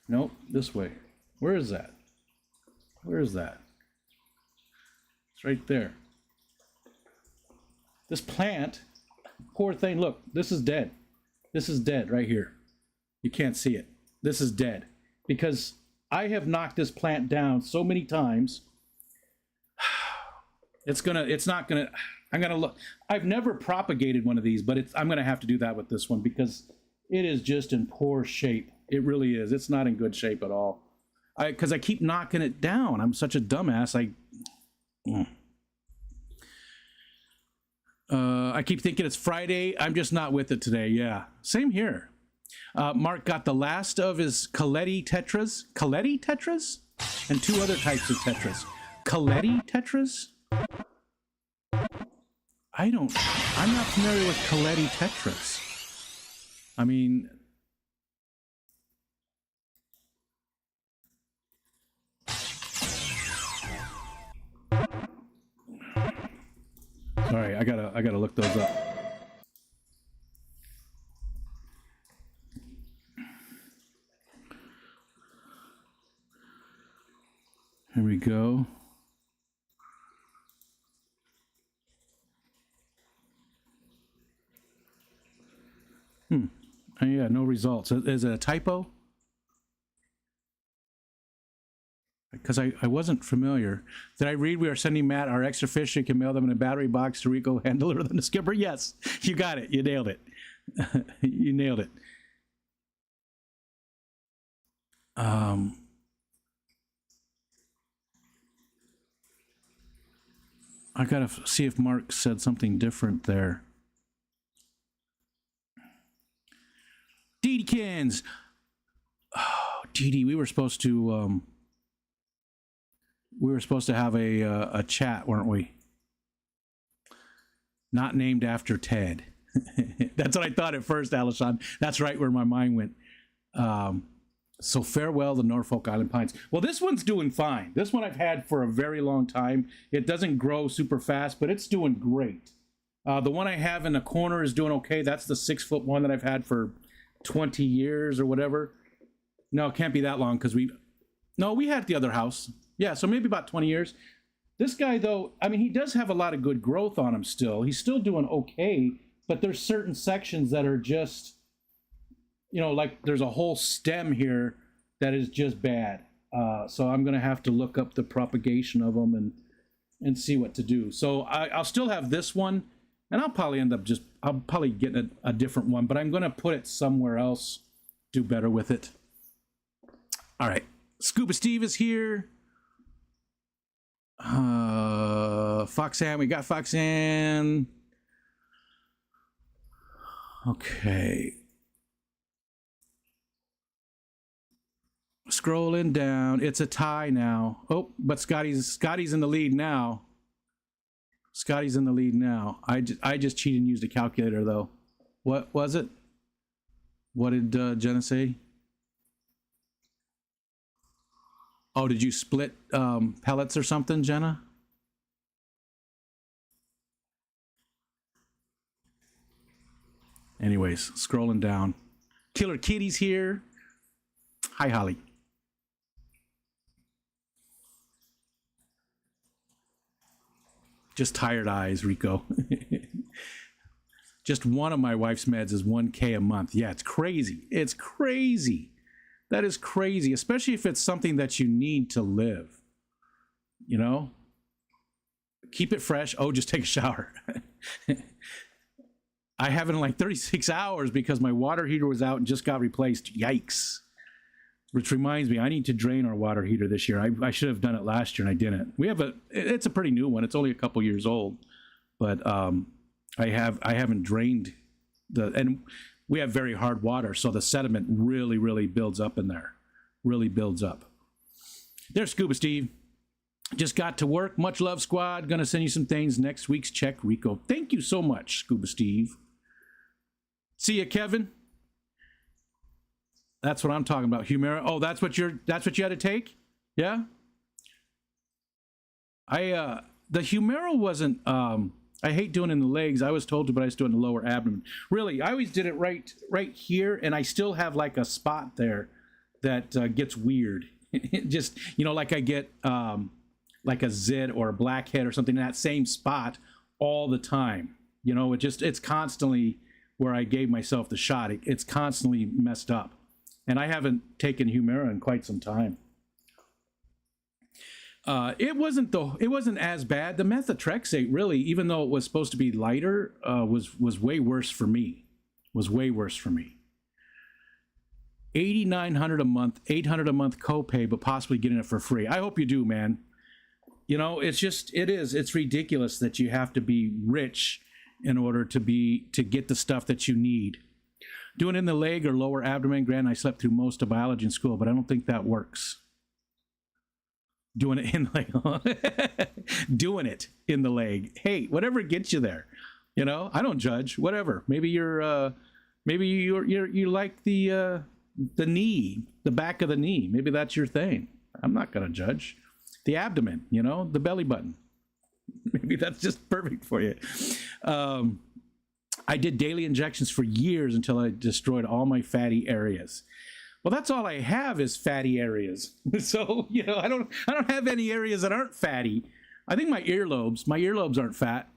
Nope, this way. Where is that? Where is that? It's right there. This plant, poor thing, look, this is dead. This is dead right here. You can't see it. This is dead because I have knocked this plant down so many times. I'm gonna look. I've never propagated one of these, but I'm gonna have to do that with this one because it is just in poor shape. It really is. It's not in good shape at all. Because I keep knocking it down. I'm such a dumbass. I keep thinking it's Friday. I'm just not with it today. Yeah, same here. Mark got the last of his Coletti Tetras. Coletti Tetras? And 2 other types of Tetras. Coletti Tetras? I'm not familiar with Coletti Tetras. I mean... Sorry, I gotta look those up. Oh, yeah, no results. Is it a typo? Because I wasn't familiar. Did I read we are sending Matt our extra fish so you can mail them in a battery box to Rico Handler than the skipper? Yes, you got it. You nailed it. You nailed it. I gotta see if Mark said something different there. Deedekins. Oh, Dee, we were supposed to have a chat, weren't we? Not named after Ted. That's what I thought at first, Alishon. That's right where my mind went. So farewell, the Norfolk Island Pines. Well, this one's doing fine. This one I've had for a very long time. It doesn't grow super fast, but it's doing great. The one I have in the corner is doing okay. That's the 6-foot one that I've had for 20 years or whatever. No, it can't be that long because we had the other house. Yeah, so maybe about 20 years. This guy, though, I mean, he does have a lot of good growth on him still. He's still doing okay, but there's certain sections that are just, like there's a whole stem here that is just bad. So I'm going to have to look up the propagation of them and see what to do. So I'll still have this one, and I'll probably get a different one, but I'm going to put it somewhere else, do better with it. All right. Scuba Steve is here. Foxanne, we got Foxanne. Okay. Scrolling down. It's a tie now. Oh, but Scotty's in the lead now. Scotty's in the lead now. I just cheated and used a calculator, though. What was it? What did Jenna say? Oh, did you split pellets or something, Jenna? Anyways, scrolling down. Killer Kitty's here. Hi, Holly. Just tired eyes, Rico. Just one of my wife's meds is $1,000 a month. Yeah, it's crazy. It's crazy. That is crazy, especially if it's something that you need to live. Keep it fresh. Oh, just take a shower. I haven't in like 36 hours because my water heater was out and just got replaced. Yikes. Which reminds me, I need to drain our water heater this year. I should have done it last year and I didn't. It's a pretty new one. It's only a couple years old, but I haven't drained and we have very hard water, so the sediment really, really builds up in there. Really builds up. There's Scuba Steve. Just got to work. Much love, squad. Gonna send you some things next week's check, Rico. Thank you so much, Scuba Steve. See ya, Kevin. That's what I'm talking about. Humira. Oh, that's what you had to take? Yeah? The Humira wasn't I hate doing it in the legs. I was told to, but I just do it in the lower abdomen. Really, I always did it right here, and I still have like a spot there that gets weird. Just, like I get like a zit or a blackhead or something in that same spot all the time. It's constantly where I gave myself the shot. It's constantly messed up. And I haven't taken Humira in quite some time. It wasn't as bad. The methotrexate, really, even though it was supposed to be lighter, was way worse for me. $8,900 a month, $800 a month copay, but possibly getting it for free. I hope you do, man. It's ridiculous that you have to be rich in order to get the stuff that you need. Doing it in the leg or lower abdomen, granted, I slept through most of biology in school, but I don't think that works. Doing it in the leg. Doing it in the leg. Hey, whatever gets you there. I don't judge. Whatever. Maybe you like the knee, the back of the knee. Maybe that's your thing. I'm not gonna judge. The abdomen, the belly button. Maybe that's just perfect for you. I did daily injections for years until I destroyed all my fatty areas. Well, that's all I have is fatty areas. So, I don't have any areas that aren't fatty. I think my earlobes aren't fat.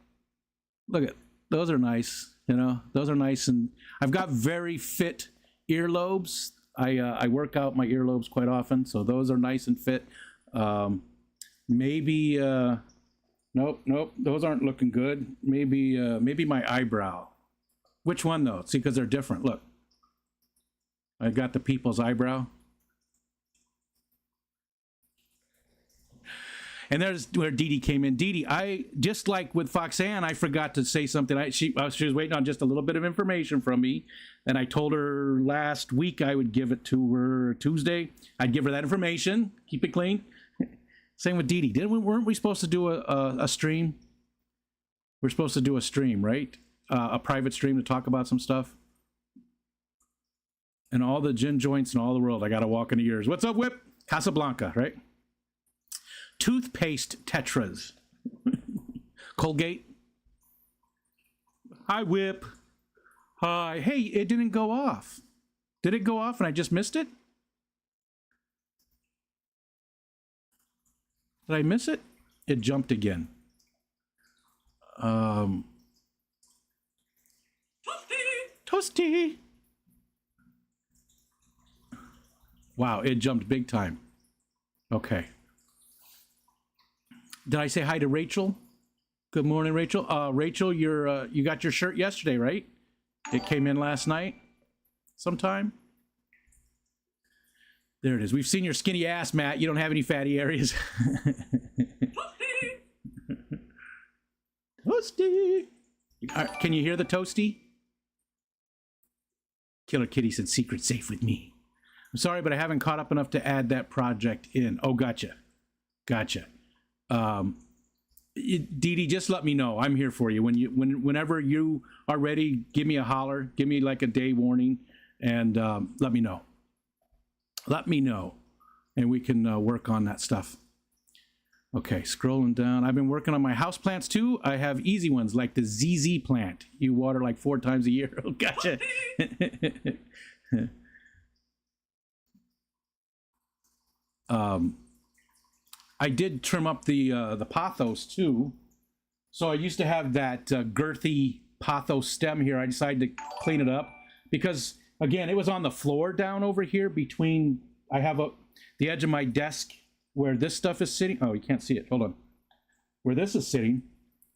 Look at, Those are nice. You know, those are nice, and I've got very fit earlobes. I work out my earlobes quite often, so those are nice and fit. Maybe nope, those aren't looking good. Maybe my eyebrow. Which one though? See, because they're different. Look, I got the people's eyebrow. And there's where Dee Dee came in. Dee Dee, I just like with Foxanne, I forgot to say something. She was waiting on just a little bit of information from me, and I told her last week I would give it to her Tuesday. I'd give her that information. Keep it clean. Same with Dee Dee. Weren't we supposed to do a stream? We're supposed to do a stream, right? A private stream to talk about some stuff. And all the gin joints in all the world. I got to walk into yours. What's up, Whip? Casablanca, right? Toothpaste tetras. Colgate. Hi, Whip. Hi. Hey, it didn't go off. Did it go off and I just missed it? Did I miss it? It jumped again. Toasty. Wow, it jumped big time. Okay. Did I say hi to Rachel? Good morning, Rachel. Rachel, you got your shirt yesterday, right? It came in last night sometime. There it is. We've seen your skinny ass, Matt. You don't have any fatty areas. Toasty. Can you hear the toasty? Killer Kitty said, secret safe with me. I'm sorry, but I haven't caught up enough to add that project in. Oh, gotcha. Dee Dee, just let me know. I'm here for you. Whenever you are ready, give me a holler. Give me like a day warning, and let me know. Let me know, and we can work on that stuff. Okay, scrolling down. I've been working on my house plants too. I have easy ones like the ZZ plant. You water like 4 times a year. Oh, gotcha. I did trim up the pothos too. So I used to have that girthy pothos stem here. I decided to clean it up because, again, it was on the floor down over here between, I have the edge of my desk where this stuff is sitting. Oh, you can't see it. Hold on. Where this is sitting,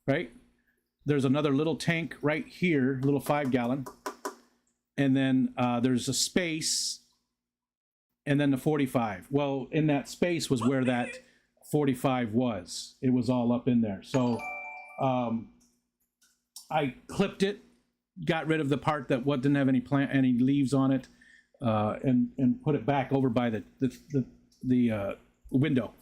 right? There's another little tank right here, little 5-gallon. And then there's a space, and then the 45. Well, in that space was where that 45 was. It was all up in there. So I clipped it, got rid of the part that didn't have any leaves on it, and put it back over by the window.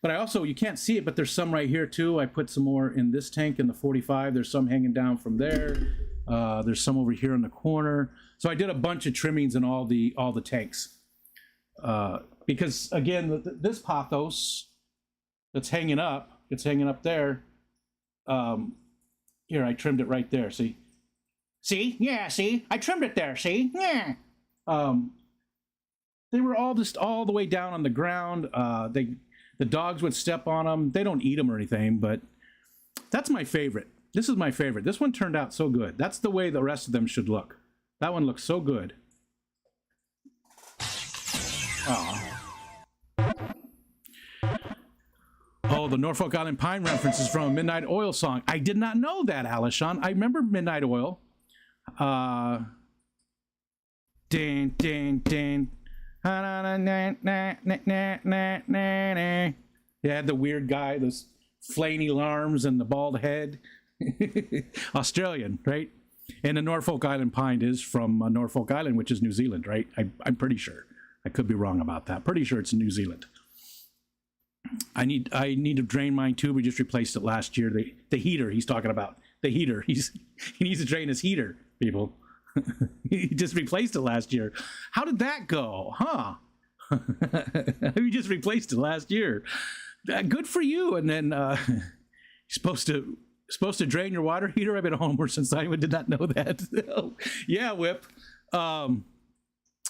But I also, you can't see it, but there's some right here too. I put some more in this tank in the 45. There's some hanging down from there. There's some over here in the corner. So I did a bunch of trimmings in all the tanks. Because again, this pothos that's hanging up, it's hanging up there. Here, I trimmed it right there. See? Yeah, see? I trimmed it there, see? Yeah. They were all just all the way down on the ground. The dogs would step on them. They don't eat them or anything, but that's my favorite. This is my favorite. This one turned out so good. That's the way the rest of them should look. That one looks so good. Oh, the Norfolk Island Pine reference is from a Midnight Oil song. I did not know that, Alishon. I remember Midnight Oil. Ding, ding, ding. They had the weird guy, those flaney arms and the bald head. Australian, right? And the Norfolk Island Pine is from Norfolk Island, which is New Zealand, right? I'm pretty sure. I could be wrong about that. Pretty sure it's New Zealand. I need to drain mine too. We just replaced it last year. The heater he's talking about. The heater. He needs to drain his heater, people. He just replaced it last year. How did that go? Huh? We just replaced it last year. Good for you. And then you're supposed to drain your water heater. I've been a homeowner since I did not know that. Yeah, Whip.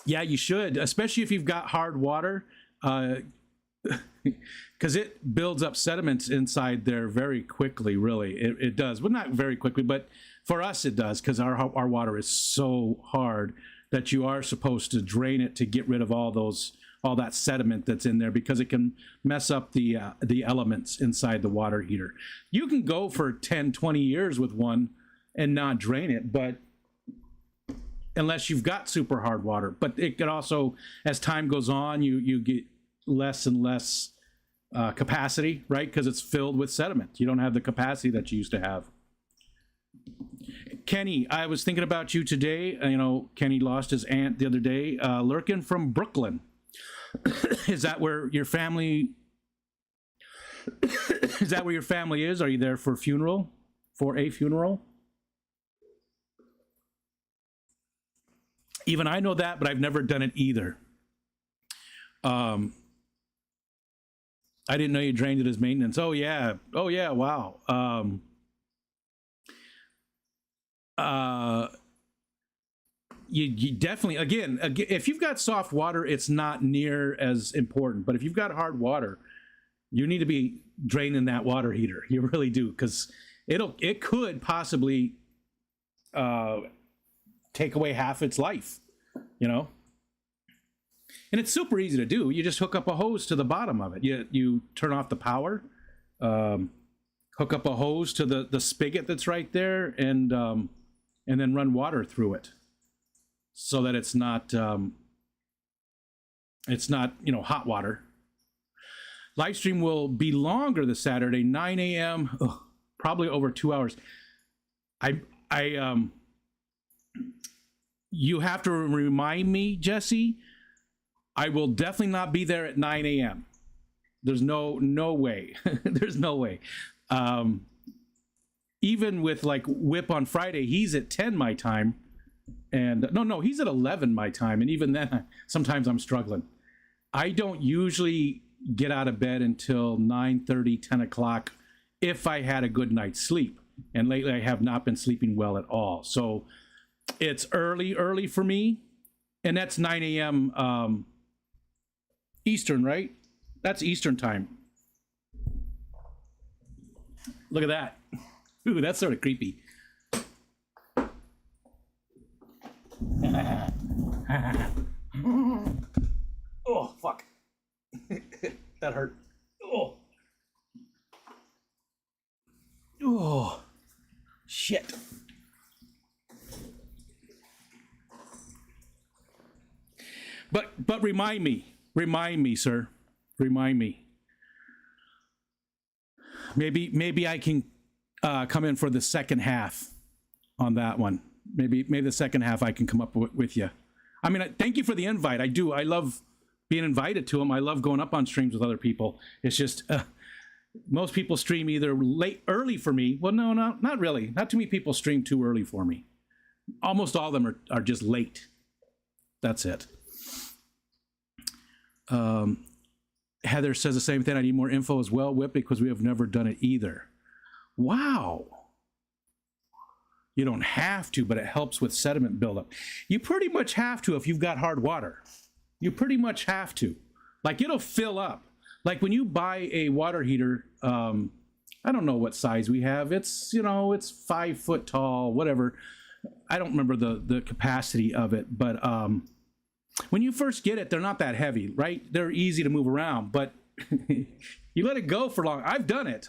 Yeah, you should, especially if you've got hard water. because it builds up sediments inside there very quickly. Really, it does. Well, not very quickly, but for us it does, because our water is so hard that you are supposed to drain it to get rid of all that sediment that's in there, because it can mess up the elements inside the water heater. You can go for 10, 20 years with one and not drain it, but unless you've got super hard water. But it could also, as time goes on, you get less and less capacity, right? Because it's filled with sediment. You don't have the capacity that you used to have. Kenny, I was thinking about you today. Kenny lost his aunt the other day. Lurkin from Brooklyn. Is that where your family is? Are you there for a funeral? Even I know that, but I've never done it either. I didn't know you drained it as maintenance. Oh yeah, wow. You definitely, again, if you've got soft water, it's not near as important. But if you've got hard water, you need to be draining that water heater. You really do, because it could possibly take away half its life, And it's super easy to do. You just hook up a hose to the bottom of it. You turn off the power, hook up a hose to the spigot that's right there, and then run water through it, so that it's not hot water. Live stream will be longer this Saturday, 9 a.m. Probably over 2 hours. You have to remind me, Jesse. I will definitely not be there at 9 a.m. There's no way. There's no way. Even with like Whip on Friday, he's at 10 my time. And no, he's at 11 my time. And even then, sometimes I'm struggling. I don't usually get out of bed until 9:30, 10 o'clock if I had a good night's sleep. And lately I have not been sleeping well at all. So it's early for me. And that's 9 a.m. Eastern, right? That's Eastern time. Look at that. Ooh, that's sort of creepy. Oh, fuck. That hurt. Oh, shit. But remind me, sir. Remind me. Maybe I can come in for the second half on that one. Maybe the second half I can come up with you. I mean, thank you for the invite. I do. I love being invited to them. I love going up on streams with other people. It's just most people stream either early for me. Well, no, not really. Not too many people stream too early for me. Almost all of them are just late. That's it. Heather says the same thing. I need more info as well, Whip, because we have never done it either. Wow. You don't have to, but it helps with sediment buildup. You pretty much have to if you've got hard water. You pretty much have to. Like, it'll fill up. Like when you buy a water heater, I don't know what size we have. It's, it's 5 foot tall, whatever. I don't remember the capacity of it, but when you first get it, they're not that heavy, right? They're easy to move around, but you let it go for long. I've done it.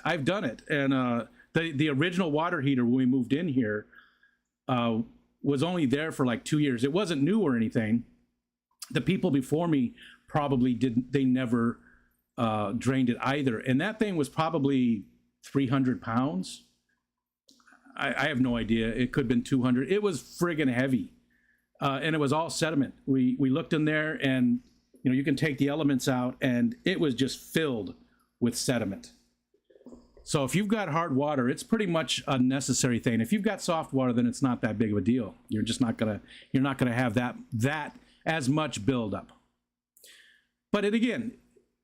And the original water heater when we moved in here was only there for like 2 years. It wasn't new or anything. The people before me probably didn't. They never drained it either. And that thing was probably 300 pounds. I have no idea. It could have been 200. It was friggin' heavy. And it was all sediment. We looked in there, and you can take the elements out, and it was just filled with sediment. So if you've got hard water, it's pretty much a necessary thing. If you've got soft water, then it's not that big of a deal. You're not gonna have that as much buildup. But again,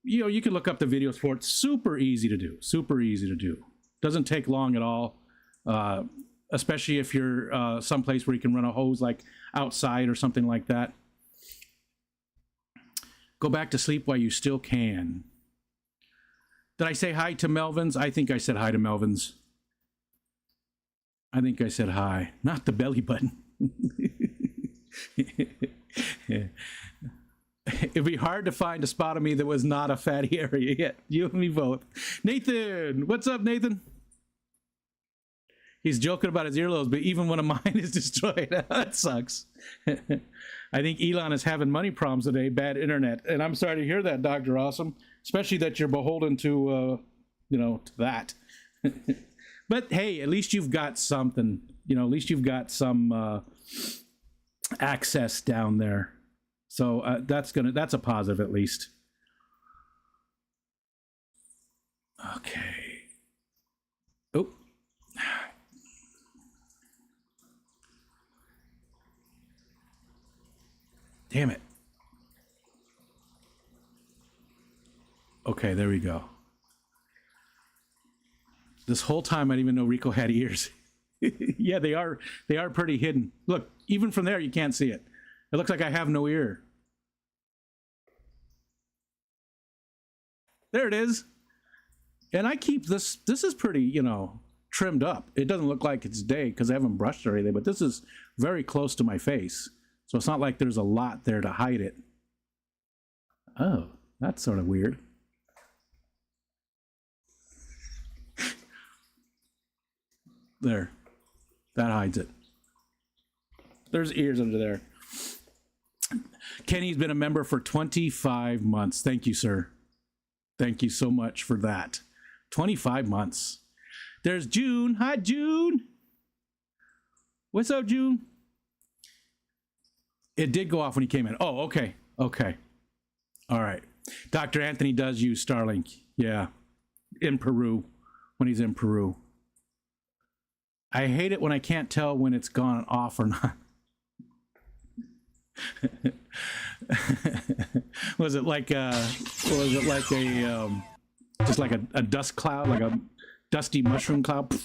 you can look up the videos for it. Super easy to do. Doesn't take long at all. Especially if you're someplace where you can run a hose, like outside or something like that. Go back to sleep while you still can. Did I say hi to Melvin's? I think I said hi to Melvin's. I think I said hi, not the belly button. It'd be hard to find a spot of me that was not a fatty area yet. You and me both. Nathan, what's up, Nathan? He's joking about his earlobes, but even one of mine is destroyed. That sucks. I think Elon is having money problems today, bad internet. And I'm sorry to hear that, Dr. Awesome, especially that you're beholden to, to that. But hey, at least you've got something, at least you've got some access down there. So that's a positive at least. Okay. Oh. Damn it. Okay, there we go. This whole time I didn't even know Rico had ears. Yeah, they are pretty hidden. Look, even from there you can't see it. It looks like I have no ear. There it is. And I keep this is pretty, trimmed up. It doesn't look like it's day because I haven't brushed or anything, but this is very close to my face. So it's not like there's a lot there to hide it. Oh, that's sort of weird. There. That hides it. There's ears under there. Kenny's been a member for 25 months. Thank you, sir. Thank you so much for that. 25 months. There's June. Hi, June. What's up, June? It did go off when he came in. Oh, okay. Okay. All right. Dr. Anthony does use Starlink. Yeah. In Peru. When he's in Peru. I hate it when I can't tell when it's gone off or not. Was it like just like a dust cloud, like a dusty mushroom cloud?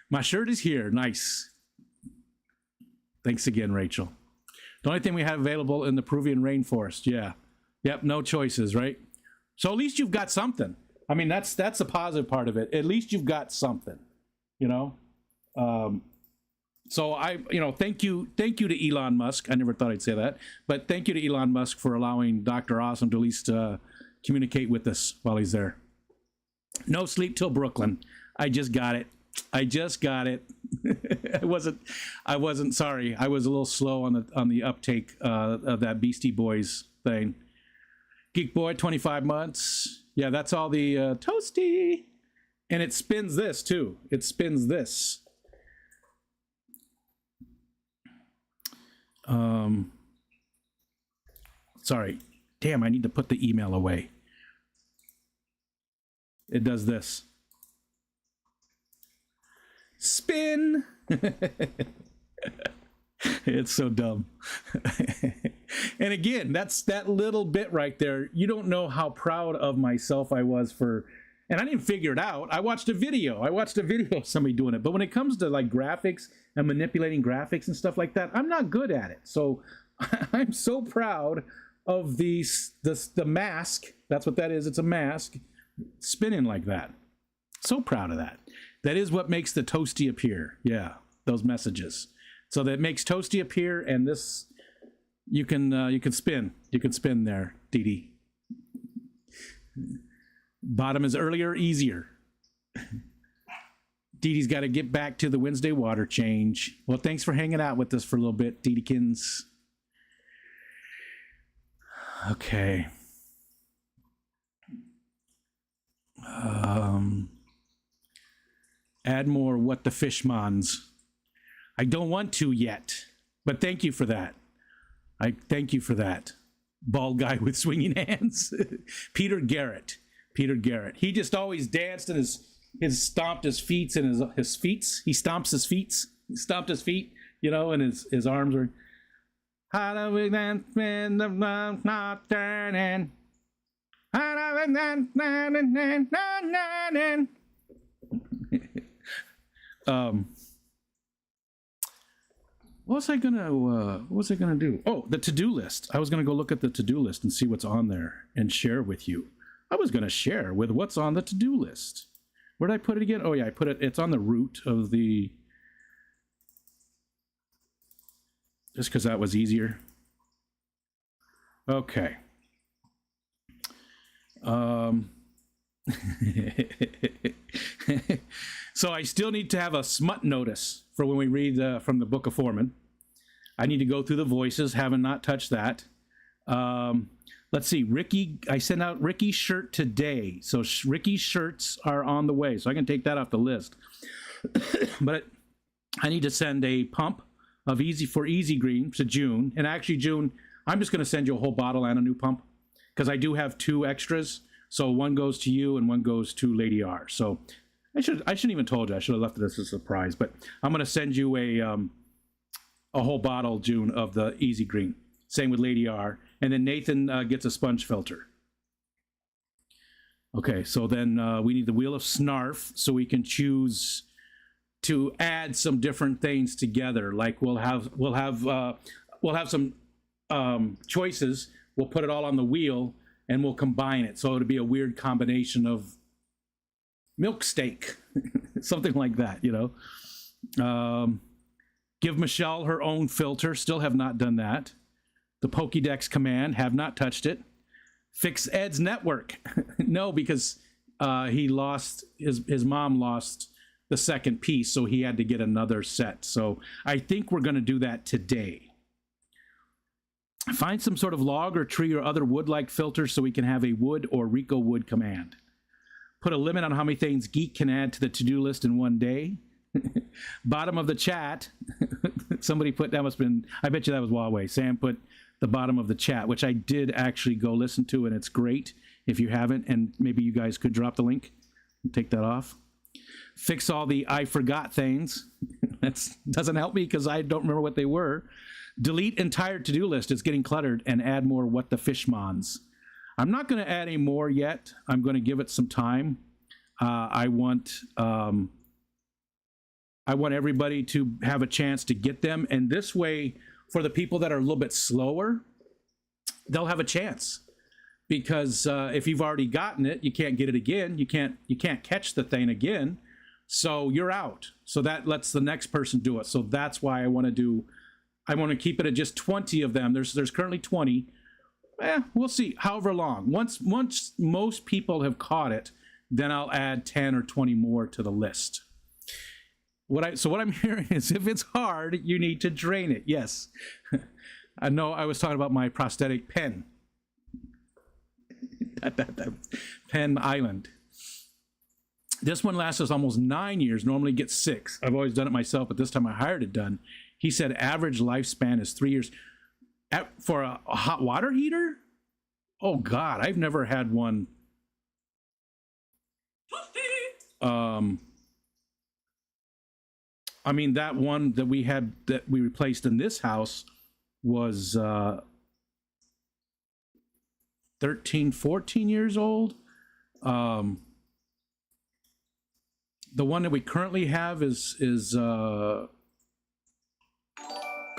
My shirt is here. Nice. Thanks again, Rachel. The only thing we have available in the Peruvian rainforest. Yeah. Yep. No choices, right? So at least you've got something. I mean, that's the positive part of it. At least you've got something, So thank you to Elon Musk. I never thought I'd say that, but thank you to Elon Musk for allowing Dr. Awesome to at least communicate with us while he's there. No sleep till Brooklyn. I just got it. I wasn't sorry. I was a little slow on the uptake of that Beastie Boys thing. Geek Boy, 25 months. Yeah, that's all the toasty. And it spins this too. It spins this. Sorry. Damn, I need to put the email away. It does this. Spin. It's so dumb. And again, that's that little bit right there. You don't know how proud of myself I was for, and I didn't figure it out. I watched a video of somebody doing it. But when it comes to like graphics and manipulating graphics and stuff like that, I'm not good at it. So I'm so proud of the mask. That's what that is. It's a mask spinning like that. So proud of that. That is what makes the toasty appear. Yeah, those messages. So that makes toasty appear, and this you can spin. You can spin there, Dee Dee. Bottom is earlier, easier. Dee Dee's got to get back to the Wednesday water change. Well, thanks for hanging out with us for a little bit, Dee Deekins. Okay. Add more what the fishmons. I don't want to yet, but thank you for that. I thank you for that. Bald guy with swinging hands. Peter Garrett. He just always danced and his stomped his feet and his feet. He stomps his feet. He stomped his feet, and his arms are. How do we dance when the love's not turning? How do we dance What was I gonna do? Oh, the to-do list. I was gonna go look at the to-do list and see what's on there and share with you. I was going to share with what's on the to-do list. Where did I put it again? Oh yeah, I put it, it's on the root of the, just because that was easier. Okay. So I still need to have a smut notice for when we read from the Book of Mormon. I need to go through the voices, haven't not touched that. Let's see, Ricky, I sent out Ricky's shirt today. So Ricky's shirts are on the way, so I can take that off the list. But I need to send a pump of Easy Green to June. And actually, June, I'm just going to send you a whole bottle and a new pump because I do have 2 extras. So one goes to you and one goes to Lady R. So I shouldn't even told you. I should have left it as a surprise. But I'm going to send you a whole bottle, June, of the Easy Green. Same with Lady R. And then Nathan gets a sponge filter. Okay, so then we need the Wheel of Snarf so we can choose to add some different things together. Like we'll have some choices. We'll put it all on the wheel and we'll combine it. So it'll be a weird combination of milk steak, something like that, you know. Give Michelle her own filter. Still have not done that. The Pokédex command, have not touched it. Fix Ed's network. No, because he lost, his mom lost the second piece, so he had to get another set. So I think we're going to do that today. Find some sort of log or tree or other wood-like filter so we can have a wood or Rico wood command. Put a limit on how many things Geek can add to the to-do list in one day. Bottom of the chat. Somebody put, that must have been, I bet you that was Huawei. Sam put the bottom of the chat, which I did actually go listen to, and it's great if you haven't, and maybe you guys could drop the link and take that off. Fix all the I forgot things. That doesn't help me because I don't remember what they were. Delete entire to-do list. It's getting cluttered, and add more what the fishmons. I'm not going to add any more yet. I'm going to give it some time. I want everybody to have a chance to get them, and this way, for the people that are a little bit slower, they'll have a chance. Because if you've already gotten it, you can't get it again. You can't catch the thing again. So you're out. So that lets the next person do it. So that's why I want to keep it at just 20 of them. There's currently 20. We'll see. However long. Once most people have caught it, then I'll add 10 or 20 more to the list. So what I'm hearing is if it's hard, you need to drain it. Yes. I know I was talking about my prosthetic pen. that Pen Island. This one lasts us almost 9 years. Normally gets 6. I've always done it myself, but this time I hired it done. He said average lifespan is 3 years. For a hot water heater? Oh God, I've never had one. I mean, that one that we had that we replaced in this house was 13, 14 years old. The one that we currently have is God,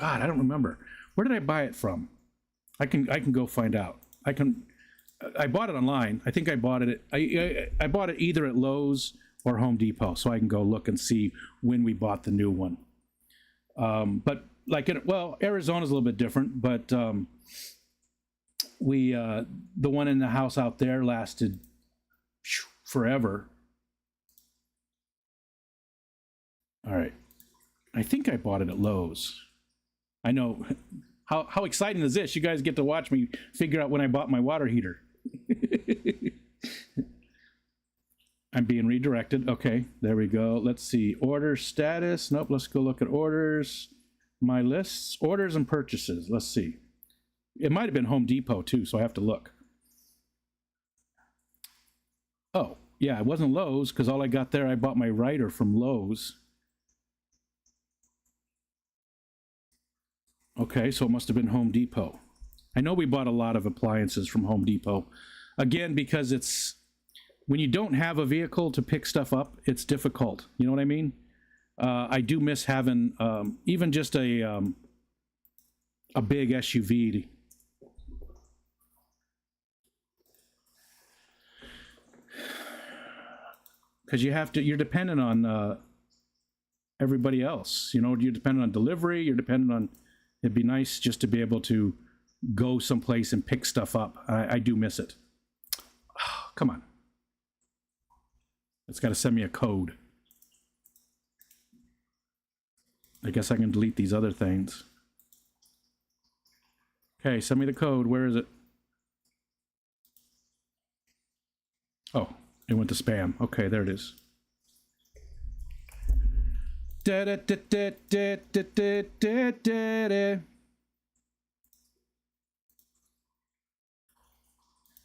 I don't remember. Where did I buy it from? I can go find out. I bought it online. I think I bought it I bought it either at Lowe's or Home Depot, so I can go look and see when we bought the new one. But like, Arizona's a little bit different, but the one in the house out there lasted forever. All right, I think I bought it at Lowe's. I know. How exciting is this? You guys get to watch me figure out when I bought my water heater. I'm being redirected. Okay, there we go. Let's see. Order status. Nope, let's go look at orders. My lists. Orders and purchases. Let's see. It might have been Home Depot too, so I have to look. Oh, yeah, it wasn't Lowe's because all I got there, I bought my writer from Lowe's. Okay, so it must have been Home Depot. I know we bought a lot of appliances from Home Depot. Again, because it's, when you don't have a vehicle to pick stuff up, it's difficult. You know what I mean? I do miss having even just a big SUV. because you're dependent on everybody else. You know, you're dependent on delivery. You're dependent on. It'd be nice just to be able to go someplace and pick stuff up. I do miss it. Oh, come on. It's got to send me a code. I guess I can delete these other things. Okay, send me the code. Where is it? Oh, it went to spam. Okay, there it is.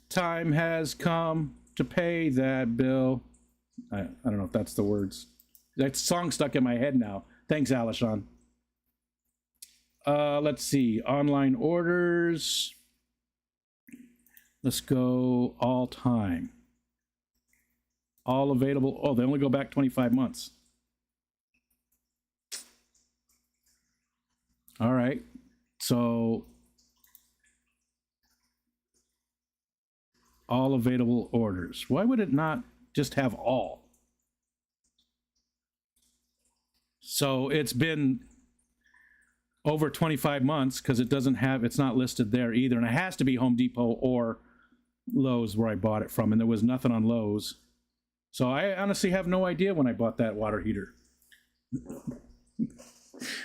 Time has come to pay that bill. I don't know if that's the words. That song stuck in my head now. Thanks, Alishon. Let's see. Online orders. Let's go all time. All available. Oh, they only go back 25 months. All right. So all available orders. Why would it not just have all? So it's been over 25 months because it's not listed there either. And it has to be Home Depot or Lowe's where I bought it from. And there was nothing on Lowe's. So I honestly have no idea when I bought that water heater.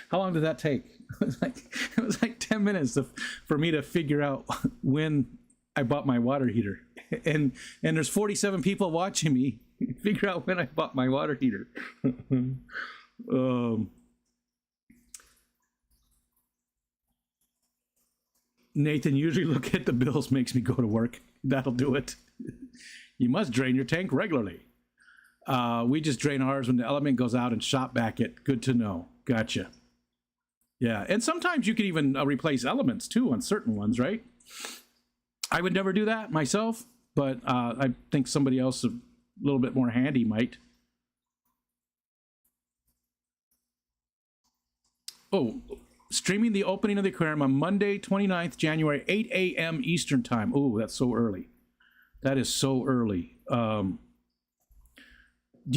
How long did that take? It was like 10 minutes for me to figure out when I bought my water heater. And there's 47 people watching me figure out when I bought my water heater. Nathan, usually look at the bills makes me go to work. That'll do it. You must drain your tank regularly. We just drain ours when the element goes out and shop back it. Good to know. Gotcha. Yeah, and sometimes you can even replace elements too on certain ones, right? I would never do that myself, but I think somebody else a little bit more handy might. Oh, streaming the opening of the aquarium on Monday, 29th January, 8 a.m. Eastern time. Oh, that's so early. That is so early. Do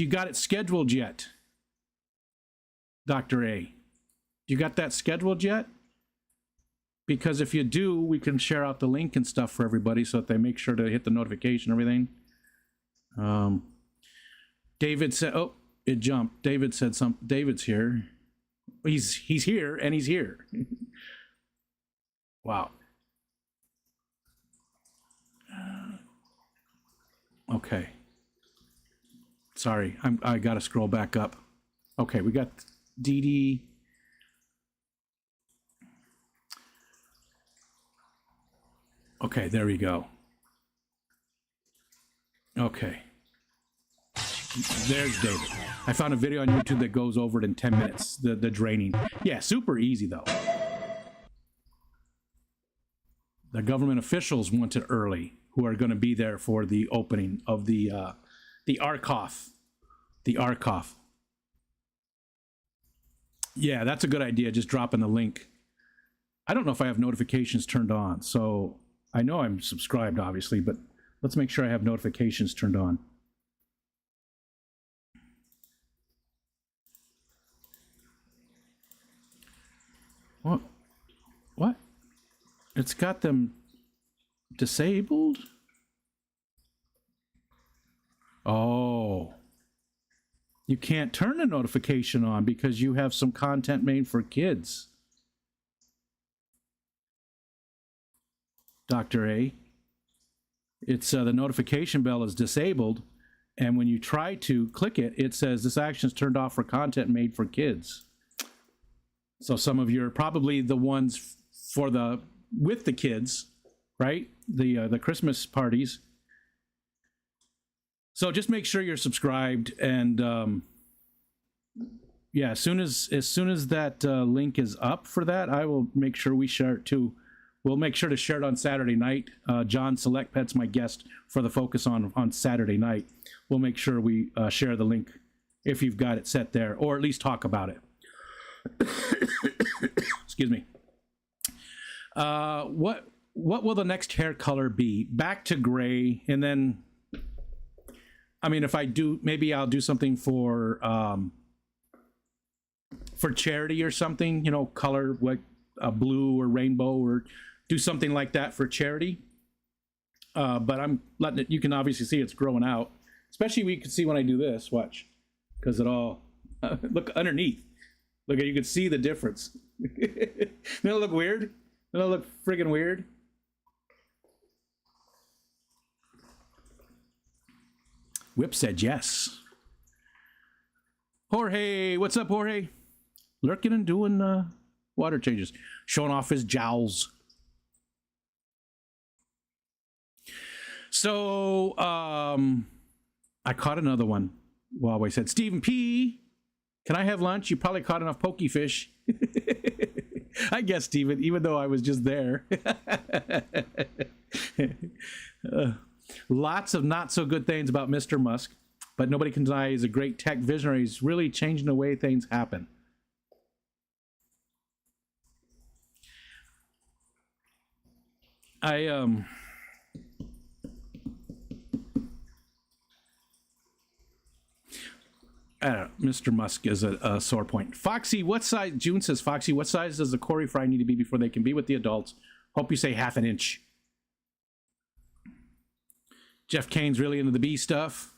you got it scheduled yet, Dr. A? You got that scheduled yet? Because if you do, we can share out the link and stuff for everybody so that they make sure to hit the notification and everything. David said, oh, it jumped. David said something. David's here. He's here and he's here. Wow. Okay. Sorry, I got to scroll back up. Okay, we got Dee Dee. Okay, there we go. Okay. There's David. I found a video on YouTube that goes over it in 10 minutes, the draining. Yeah, super easy though. The government officials want it early, who are going to be there for the opening of the Arkoff. The Arkoff. Yeah, that's a good idea, just dropping the link. I don't know if I have notifications turned on, so I know I'm subscribed, obviously, but let's make sure I have notifications turned on. What? What? It's got them disabled? Oh. You can't turn a notification on because you have some content made for kids. Dr. A. It's the notification bell is disabled, and when you try to click it, it says this action is turned off for content made for kids. So some of you are probably the ones for with the kids, right? The Christmas parties. So just make sure you're subscribed, and yeah, as soon as that link is up for that, I will make sure we share it too. We'll make sure to share it on Saturday night. John Select Pet's my guest for the focus on Saturday night. We'll make sure we share the link if you've got it set there, or at least talk about it. Excuse me. What will the next hair color be? Back to gray, and then I mean, if I do, maybe I'll do something for charity or something, color like a blue or rainbow, or do something like that for charity. But I'm letting it, you can obviously see it's growing out, especially we can see when I do this, watch, because it all, look underneath. Look, you can see the difference. Doesn't it look weird? Doesn't it look friggin' weird? Whip said yes. Jorge, what's up, Jorge? Lurking and doing water changes, showing off his jowls. So I caught another one. Well, I said, Stephen P, can I have lunch? You probably caught enough pokey fish. I guess, Stephen, even though I was just there. Lots of not so good things about Mr. Musk, but nobody can deny he's a great tech visionary. He's really changing the way things happen. Mr. Musk is a sore point. Foxy, what size? June says, Foxy, what size does the Corey fry need to be before they can be with the adults? Hope you say half an inch. Jeff Kane's really into the bee stuff.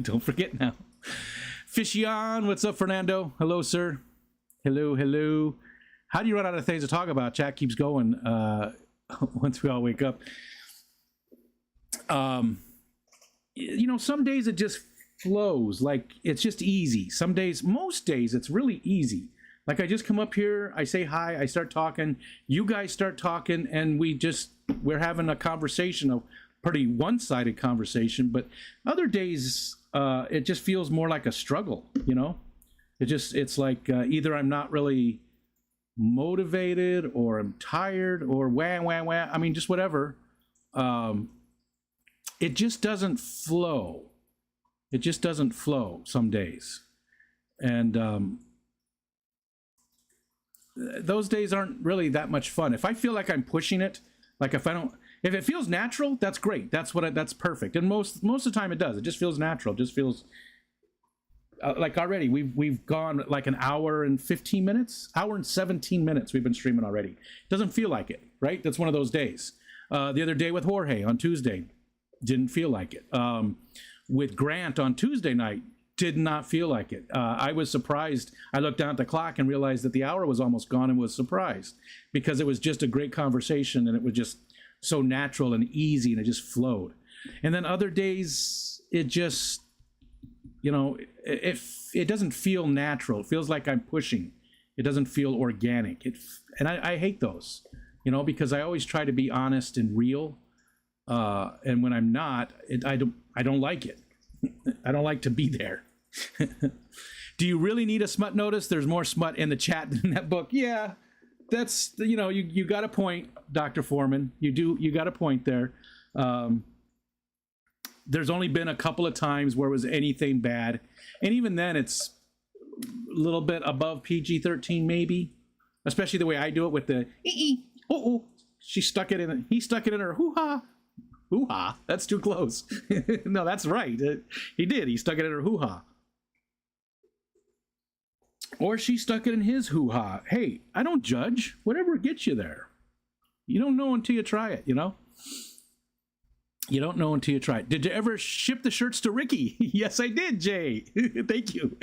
Don't forget now. Fishy on, what's up, Fernando? Hello, sir. Hello, hello. How do you run out of things to talk about? Chat keeps going once we all wake up. Some days it just flows, like it's just easy. Some days, most days, it's really easy. Like I just come up here, I say hi, I start talking, you guys start talking, and we're having a conversation, a pretty one-sided conversation. But other days, it just feels more like a struggle, It's like either I'm not really motivated, or I'm tired, or wah. I mean, just whatever. It just doesn't flow. It just doesn't flow some days. And those days aren't really that much fun. If I feel like I'm pushing it, like if it feels natural, that's great. That's perfect. And most of the time it does. It just feels natural. It just feels like already we've gone like an hour and 15 minutes, hour and 17 minutes we've been streaming already. It doesn't feel like it, right? That's one of those days. The other day with Jorge on Tuesday, didn't feel like it. With Grant on Tuesday night, did not feel like it. I was surprised. I looked down at the clock and realized that the hour was almost gone, and was surprised because it was just a great conversation, and it was just so natural and easy, and it just flowed. And then other days, it just, it doesn't feel natural. It feels like I'm pushing. It doesn't feel organic. And I hate those, because I always try to be honest and real. And when I'm not, I don't like it. I don't like to be there. Do you really need a smut notice? There's more smut in the chat than in that book. Yeah, that's, you got a point, Dr. Foreman. You got a point there. There's only been a couple of times where it was anything bad. And even then, it's a little bit above PG-13, maybe. Especially the way I do it with the, oh, he stuck it in her hoo-ha. Hoo-ha, that's too close. No, that's right. He did. He stuck it in her hoo-ha. Or she stuck it in his hoo-ha. Hey, I don't judge. Whatever gets you there. You don't know until you try it, You don't know until you try it. Did you ever ship the shirts to Ricky? Yes, I did, Jay. Thank you.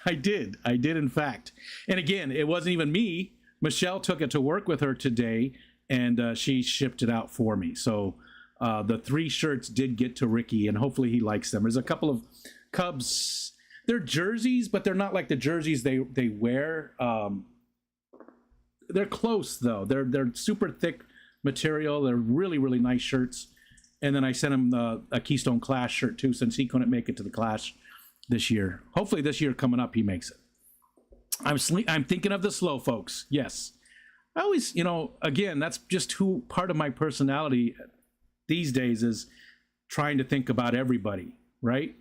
I did, in fact. And again, it wasn't even me. Michelle took it to work with her today, and she shipped it out for me. So the 3 shirts did get to Ricky, and hopefully he likes them. There's a couple of Cubs. They're jerseys, but they're not like the jerseys they wear. They're close, though. They're super thick material. They're really, really nice shirts. And then I sent him a Keystone Clash shirt, too, since he couldn't make it to the Clash this year. Hopefully this year coming up, he makes it. I'm thinking of the slow folks. Yes. I always, again, that's just part of my personality these days is trying to think about everybody, right?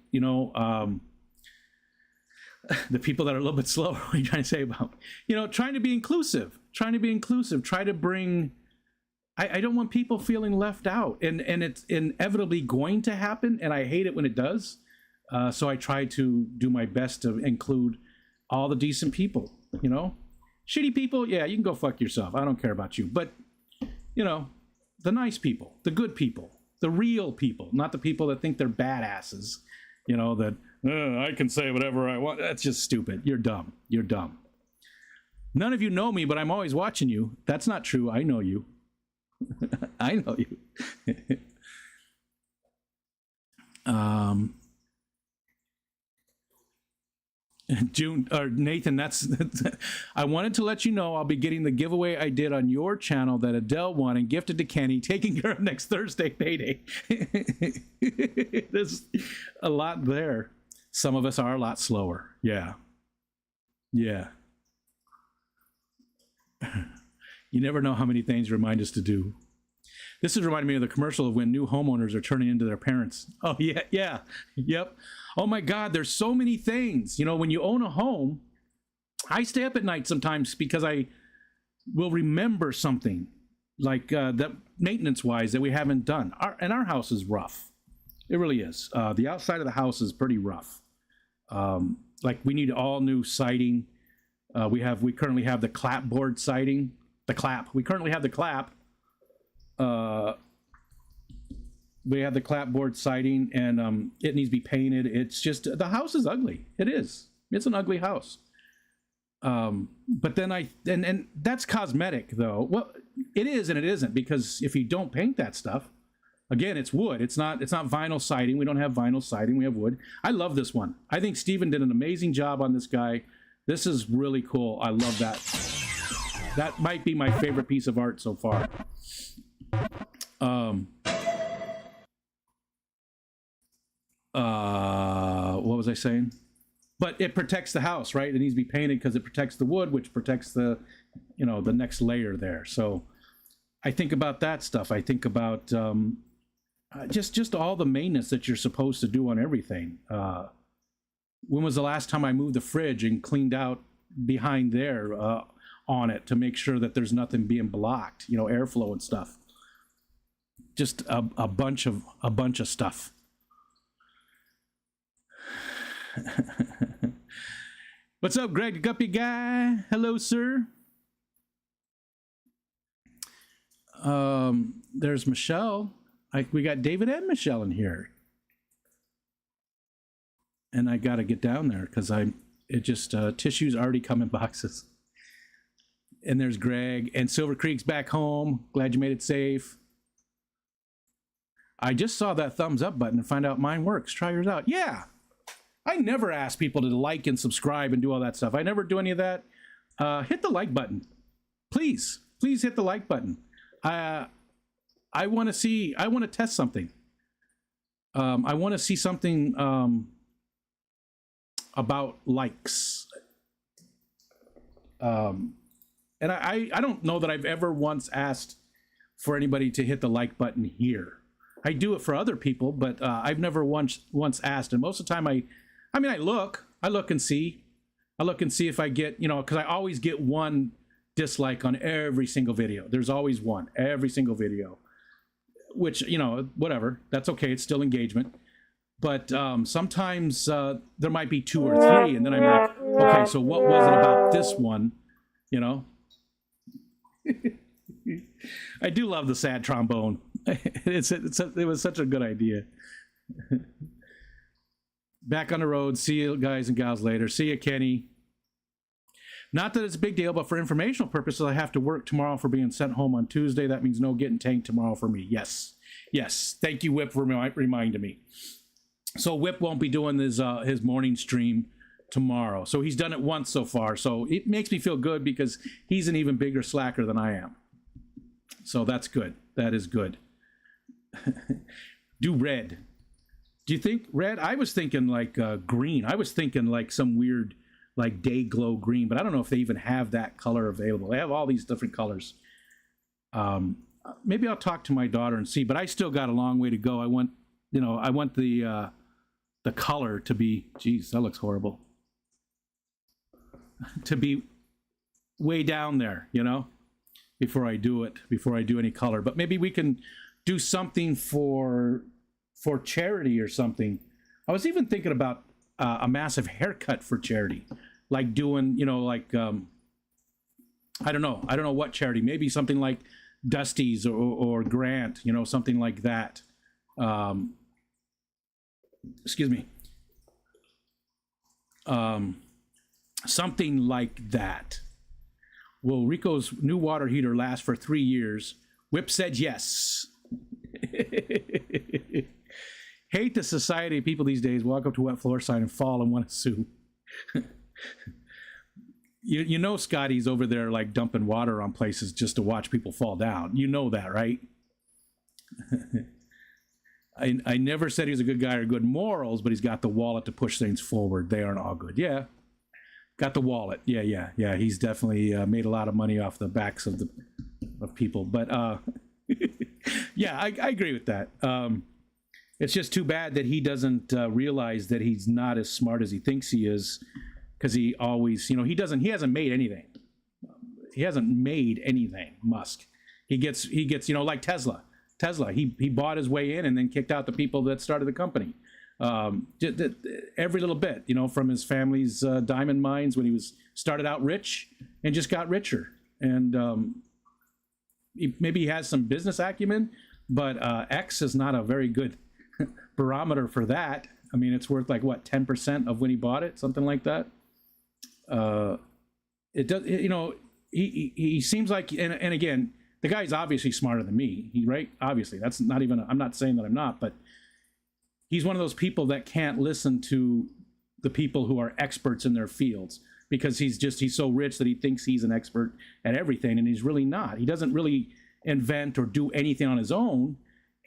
The people that are a little bit slower, what are you trying to say about? Trying to be inclusive, try to bring, I don't want people feeling left out, and it's inevitably going to happen, and I hate it when it does. So I try to do my best to include all the decent people. You know, shitty people, yeah, you can go fuck yourself. I don't care about you, but you know, the nice people, the good people, the real people, not the people that think they're badasses. You know, that I can say whatever I want. That's just stupid. You're dumb. You're dumb. None of you know me, but I'm always watching you. That's not true. I know you. I know you. June or Nathan, that's I wanted to let you know I'll be getting the giveaway I did on your channel that Adele won and gifted to Kenny, taking care of next Thursday payday. There's a lot there. Some of us are a lot slower. Yeah. You never know how many things remind us to do. This is reminding me of the commercial of when new homeowners are turning into their parents. Oh, yeah. Yep. Oh, my God, there's so many things. You know, when you own a home, I stay up at night sometimes because I will remember something like that maintenance-wise that we haven't done. Our house is rough. It really is. The outside of the house is pretty rough. Like we need all new siding. We currently have the clapboard siding. We currently have the clap. We have the clapboard siding, and it needs to be painted. It's just, the house is ugly. It is. It's an ugly house. But then and that's cosmetic though. Well, it is and it isn't, because if you don't paint that stuff, again, it's wood. It's not vinyl siding. We don't have vinyl siding. We have wood. I love this one. I think Steven did an amazing job on this guy. This is really cool. I love that. That might be my favorite piece of art so far. What was I saying? But it protects the house, right? It needs to be painted because it protects the wood, which protects the next layer there. So I think about that stuff. I think about just all the maintenance that you're supposed to do on everything. When was the last time I moved the fridge and cleaned out behind there on it to make sure that there's nothing being blocked, airflow and stuff. Just a bunch of stuff. What's up, Greg Guppy guy? Hello, sir. There's Michelle. We got David and Michelle in here. And I got to get down there because tissues already come in boxes. And there's Greg, and Silver Creek's back home. Glad you made it safe. I just saw that thumbs up button and find out mine works. Try yours out. Yeah. I never ask people to like and subscribe and do all that stuff. I never do any of that. Hit the like button. Please hit the like button. I want to test something. I want to see something about likes. And I don't know that I've ever once asked for anybody to hit the like button here. I do it for other people, but I've never once asked. And most of the time I look and see. I look and see if I get, because I always get one dislike on every single video. There's always one, every single video, which, whatever. That's okay. It's still engagement. But sometimes there might be 2 or 3, and then I'm like, okay, so what was it about this one, I do love the sad trombone. It was such a good idea. Back on the road. See you guys and gals later. See you, Kenny. Not that it's a big deal, but for informational purposes, I have to work tomorrow for being sent home on Tuesday. That means no getting tanked tomorrow for me. Yes. Thank you, Whip, for reminding me. So Whip won't be doing his morning stream tomorrow. So he's done it once so far. So it makes me feel good because he's an even bigger slacker than I am. So that's good. That is good. Do red. Do you think red? I was thinking like green. I was thinking like some weird like day glow green, but I don't know if they even have that color available. They have all these different colors. Maybe I'll talk to my daughter and see, but I still got a long way to go. I want the color to be, geez, that looks horrible. To be way down there, before I do it, before I do any color. But maybe we can do something for charity or something. I was even thinking about a massive haircut for charity, like doing, like I don't know what charity. Maybe something like Dusty's or Grant, something like that. Excuse me. Something like that. Will Rico's new water heater last for 3 years? Whip said yes. Hate the society of people these days. Walk up to a wet floor sign and fall and want to sue. You know Scotty's over there like dumping water on places just to watch people fall down. You know that, right? I never said he was a good guy or good morals, but he's got the wallet to push things forward. They aren't all good. Yeah, got the wallet. Yeah. He's definitely made a lot of money off the backs of people. But yeah, I agree with that. It's just too bad that he doesn't realize that he's not as smart as he thinks he is, because he always, he hasn't made anything. He hasn't made anything, Musk. He gets, like Tesla. He bought his way in and then kicked out the people that started the company. Every little bit, from his family's diamond mines when he started out rich and just got richer. And maybe he has some business acumen, but X is not a very good barometer for that. I mean, it's worth like what, 10% of when he bought it, something like that. It does, he seems like, and again, the guy's obviously smarter than me, right? Obviously, that's not even, I'm not saying that I'm not, but he's one of those people that can't listen to the people who are experts in their fields, because he's so rich that he thinks he's an expert at everything, and he's really not. He doesn't really invent or do anything on his own,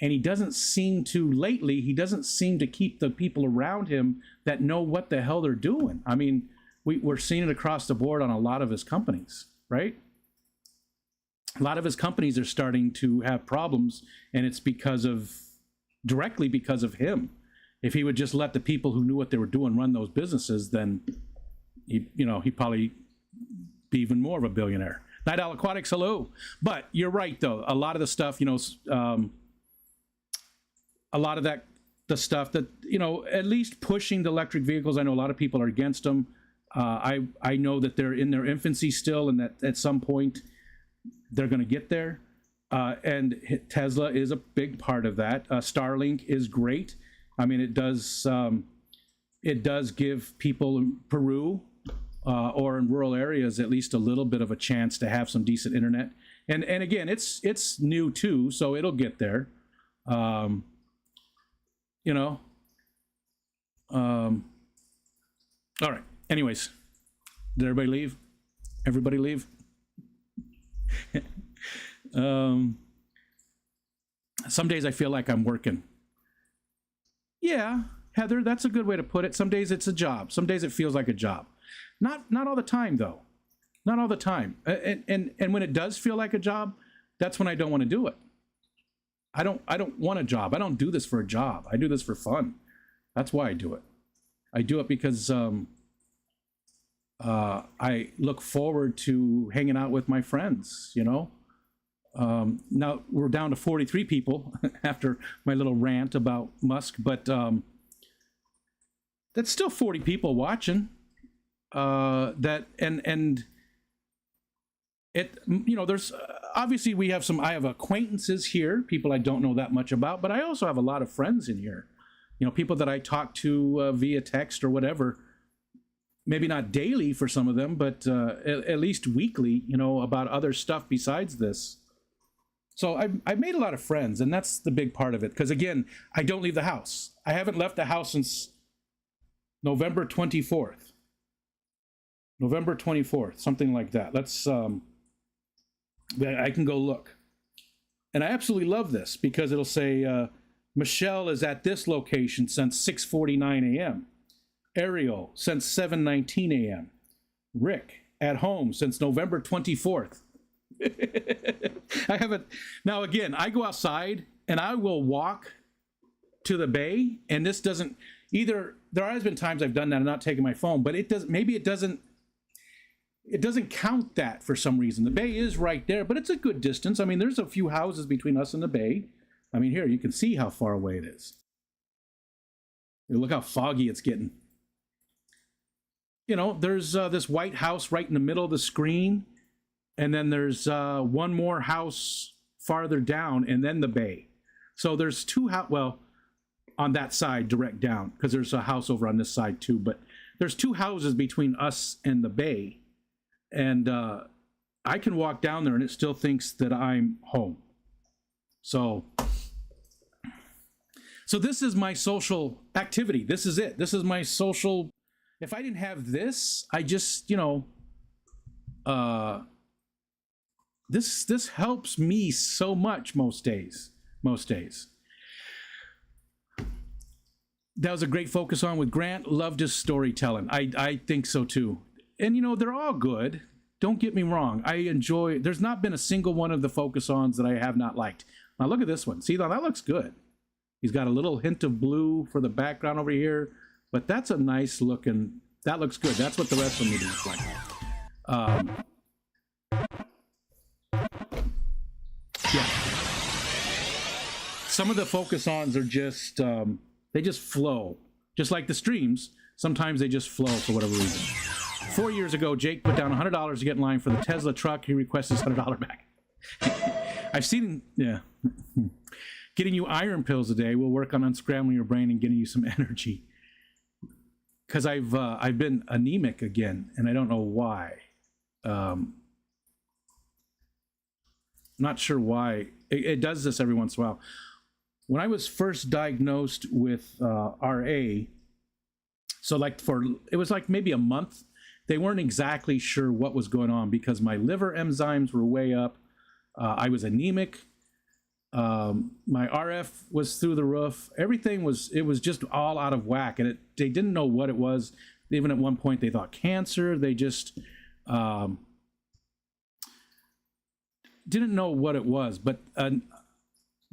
and he doesn't seem to keep the people around him that know what the hell they're doing. I mean, we're seeing it across the board on a lot of his companies, right? A lot of his companies are starting to have problems, and it's directly because of him. If he would just let the people who knew what they were doing run those businesses, then he'd probably be even more of a billionaire. Night Owl Aquatics, hello. But you're right, though. A lot of the stuff, a lot of the stuff that, at least pushing the electric vehicles, I know a lot of people are against them. I know that they're in their infancy still, and that at some point they're going to get there. And Tesla is a big part of that. Starlink is great. I mean, it does give people in Peru or in rural areas at least a little bit of a chance to have some decent internet. And again, it's new too, so it'll get there. All right. Anyways, did everybody leave? Everybody leave? Some days I feel like I'm working. Yeah, Heather, that's a good way to put it. Some days it's a job. Some days it feels like a job. Not all the time, though. Not all the time. And when it does feel like a job, that's when I don't want to do it. I don't want a job. I don't do this for a job. I do this for fun. That's why I do it. I do it because I look forward to hanging out with my friends, Now we're down to 43 people after my little rant about Musk, but that's still 40 people watching. There's obviously I have acquaintances here, people I don't know that much about, but I also have a lot of friends in here, people that I talk to via text or whatever. Maybe not daily for some of them, but at least weekly, about other stuff besides this. So I've made a lot of friends, and that's the big part of it. Because again, I don't leave the house. I haven't left the house since November 24th. November 24th, something like that. Let's, I can go look. And I absolutely love this because it'll say, Michelle is at this location since 6:49 a.m. Ariel since 7:19 a.m. Rick at home since November 24th. I haven't. Now again, I go outside and I will walk to the bay, and this doesn't either. There has been times I've done that and not taking my phone, but it does. Maybe it doesn't. it doesn't count that for some reason. The bay is right there, but it's a good distance. I mean, there's a few houses between us and the bay. I mean, here, you can see how far away it is. Look how foggy it's getting. You know, there's this white house right in the middle of the screen, and then there's one more house farther down, and then the bay. So there's two well, on that side, direct down, because there's a house over on this side too, but there's two houses between us and the bay, and I can walk down there and it still thinks that I'm home. So this is my social activity. This is it. This is my social. If I didn't have this, I just, you know, this helps me so much most days. That was a great focus on with Grant. Loved his storytelling. I think so too. And you know, they're all good. Don't get me wrong. I enjoy. There's not been a single one of the focus-ons that I have not liked. Now look at this one. See, now that looks good. He's got a little hint of blue for the background over here, but that's a nice looking. That looks good. That's what the rest of them need to look like. Yeah. Some of the focus-ons are just. They just flow, just like the streams. Sometimes they just flow for whatever reason. 4 years ago, Jake put down $100 to get in line for the Tesla truck. He requests his $100 back. I've seen, yeah. Getting you iron pills a day will work on unscrambling your brain and getting you some energy. Because I've been anemic again, and I don't know why. Not sure why. It does this every once in a while. When I was first diagnosed with RA, so like it was like maybe a month, they weren't exactly sure what was going on because my liver enzymes were way up. I was anemic. My RF was through the roof. Everything was just all out of whack, and they didn't know what it was. Even at one point, they thought cancer. They just didn't know what it was, but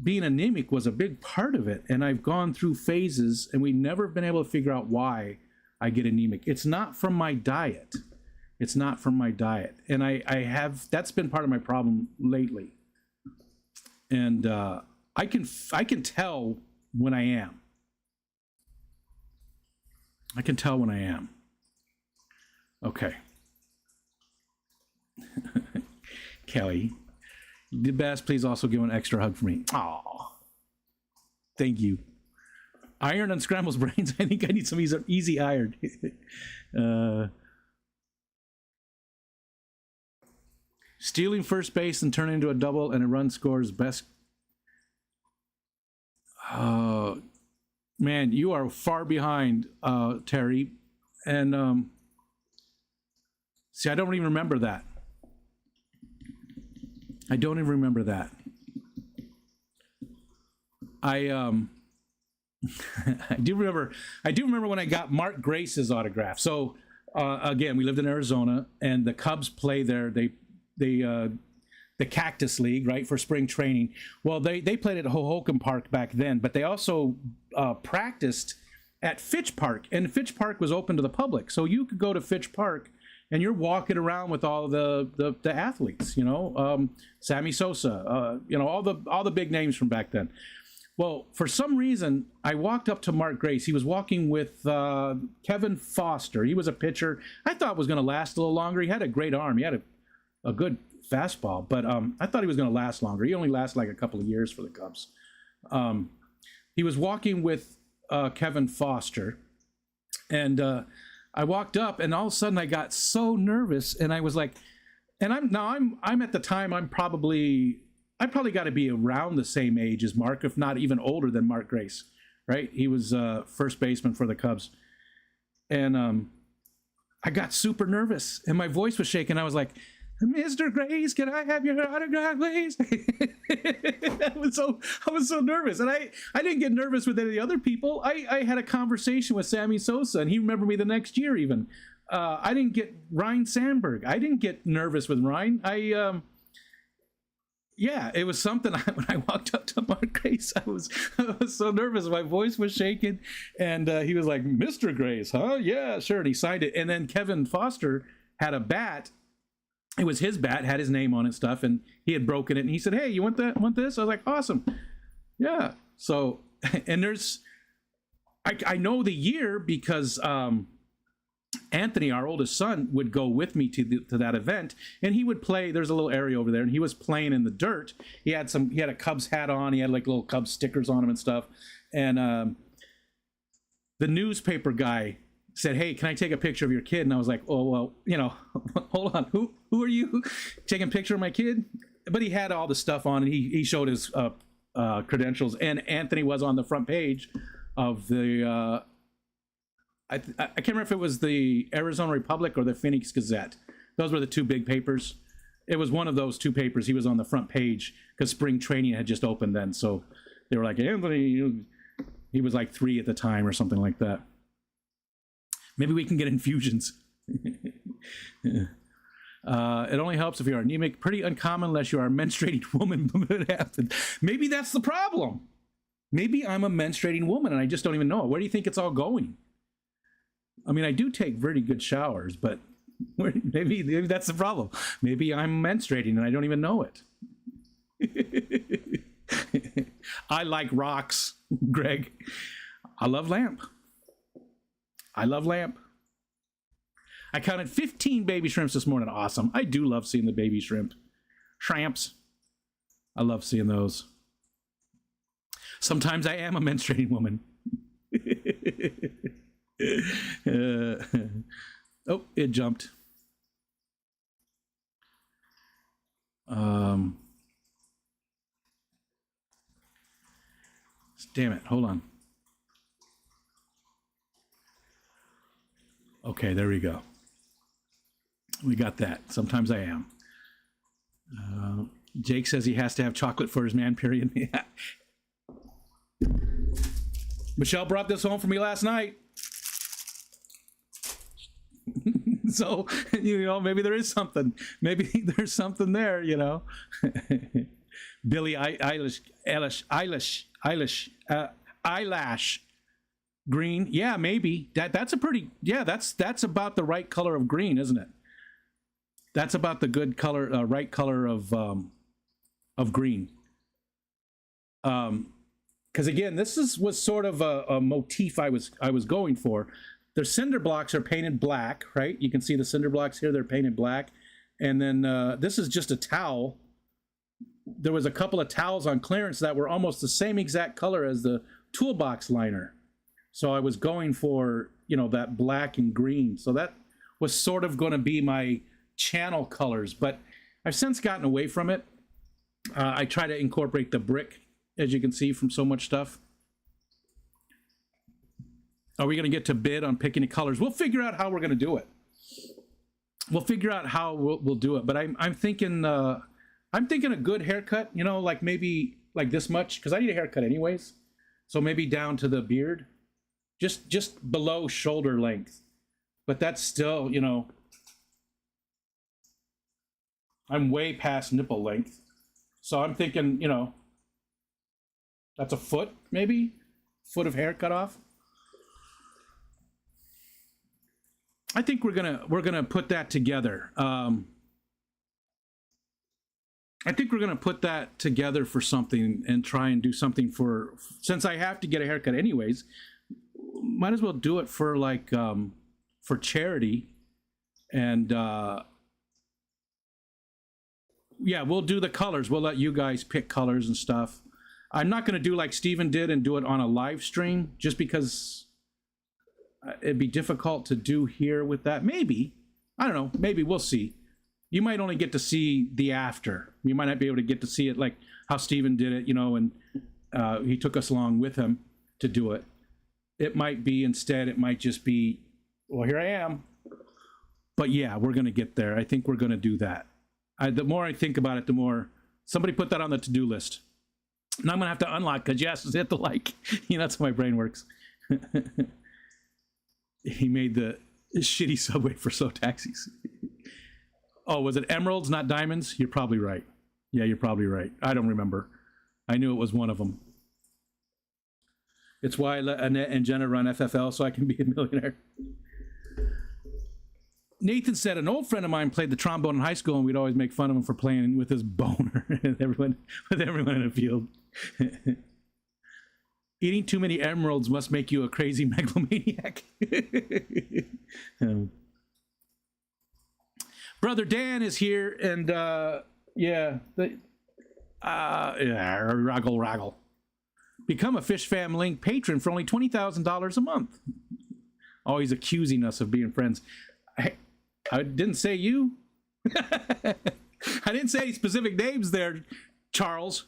being anemic was a big part of it, and I've gone through phases, and we've never been able to figure out why I get anemic. It's not from my diet. It's not from my diet, and I have that's been part of my problem lately. And I can tell when I am. I can tell when I am. Okay. Kelly. The best, please also give an extra hug for me. Aw. Thank you. Iron unscrambles brains. I think I need some easy iron. Stealing first base and turning into a double and a run scores best. Man, you are far behind, Terry. And see, I don't even remember that. I don't even remember that. I do remember when I got Mark Grace's autograph. So again, we lived in Arizona, and the Cubs play there. The Cactus League, right, for spring training. Well, they played at Hohokam Park back then, but they also practiced at Fitch Park, and Fitch Park was open to the public. So you could go to Fitch Park and you're walking around with all the athletes, you know, Sammy Sosa, you know, all the big names from back then. Well, for some reason, I walked up to Mark Grace. He was walking with Kevin Foster. He was a pitcher I thought was going to last a little longer. He had a great arm. He had a good fastball, but I thought he was going to last longer. He only lasted like a couple of years for the Cubs. He was walking with Kevin Foster, and I walked up, and all of a sudden I got so nervous, and I was like, and I'm at the time I probably got to be around the same age as Mark, if not even older than Mark Grace, right? He was first baseman for the Cubs, and I got super nervous, and my voice was shaking. I was like, Mr. Grace, can I have your autograph, please? I was so nervous. And I didn't get nervous with any other people. I had a conversation with Sammy Sosa, and he remembered me the next year even. I didn't get Ryan Sandberg. I didn't get nervous with Ryan. Yeah, it was something. When I walked up to Mark Grace, I was so nervous. My voice was shaking, and he was like, Mr. Grace, huh? Yeah, sure. And he signed it. And then Kevin Foster had a bat, it was his bat, had his name on it and stuff, and he had broken it, and he said, "Hey, you want that? Want this?" I was like, "Awesome, yeah." So, and there's, I know the year because Anthony, our oldest son, would go with me to that event, and he would play. There's a little area over there, and he was playing in the dirt. He had a Cubs hat on. He had like little Cubs stickers on him and stuff, and the newspaper guy said, "Hey, can I take a picture of your kid?" And I was like, "Oh, well, hold on. Who are you taking a picture of my kid?" But he had all the stuff on, and he showed his credentials. And Anthony was on the front page of the, I can't remember if it was the Arizona Republic or the Phoenix Gazette. Those were the two big papers. It was one of those two papers. He was on the front page because spring training had just opened then. So they were like, "Anthony," he was like 3 at the time or something like that. Maybe we can get infusions. It only helps if you're anemic. Pretty uncommon unless you are a menstruating woman. It happens. Maybe that's the problem. Maybe I'm a menstruating woman and I just don't even know it. Where do you think it's all going? I mean, I do take very good showers, but maybe that's the problem. Maybe I'm menstruating and I don't even know it. I like rocks, Greg. I love lamp. I love lamp. I counted 15 baby shrimps this morning. Awesome. I do love seeing the baby shrimp. Shrimps. I love seeing those. Sometimes I am a menstruating woman. Oh, it jumped. Damn it. Hold on. Okay, there we go. We got that. Sometimes I am. Jake says he has to have chocolate for his man period. Yeah. Michelle brought this home for me last night. So, maybe there is something. Maybe there's something there, Billie eyelash. Green, yeah, maybe that's a pretty, yeah, that's about the right color of green, isn't it? That's about the good color, right color of green. Because again, this was sort of a motif I was going for. Their cinder blocks are painted black, right? You can see the cinder blocks here; they're painted black, and then this is just a towel. There was a couple of towels on clearance that were almost the same exact color as the toolbox liner. So I was going for, that black and green. So that was sort of going to be my channel colors, but I've since gotten away from it. I try to incorporate the brick, as you can see from so much stuff. Are we going to get to bid on picking the colors? We'll figure out how we're going to do it. We'll figure out how we'll do it. But I'm thinking a good haircut, like maybe like this much, because I need a haircut anyways. So maybe down to the beard. Just below shoulder length, but that's still, I'm way past nipple length. So I'm thinking, that's a foot, maybe foot of hair cut off. I think we're gonna put that together. I think we're gonna put that together for something and try and do something since I have to get a haircut anyways. Might as well do it for for charity, and yeah, we'll do the colors. We'll let you guys pick colors and stuff. I'm not going to do like Steven did and do it on a live stream, just because it'd be difficult to do here with that. Maybe, I don't know, maybe we'll see. You might only get to see the after. You might not be able to get to see it like how Steven did it, and he took us along with him to do it. It might be instead, it might just be, well, here I am. But yeah, we're going to get there. I think we're going to do that. The more I think about it, the more, somebody put that on the to-do list. Now I'm going to have to unlock because you have to hit the like. That's how my brain works. He made the shitty subway for slow taxis. Oh, was it emeralds, not diamonds? You're probably right. Yeah, you're probably right. I don't remember. I knew it was one of them. It's why I let Annette and Jenna run FFL so I can be a millionaire. Nathan said an old friend of mine played the trombone in high school, and we'd always make fun of him for playing with his boner with everyone in the field. Eating too many emeralds must make you a crazy megalomaniac. Brother Dan is here, and raggle. Become a Fish Fam Link patron for only $20,000 a month. Always accusing us of being friends. I didn't say you. I didn't say any specific names there, Charles.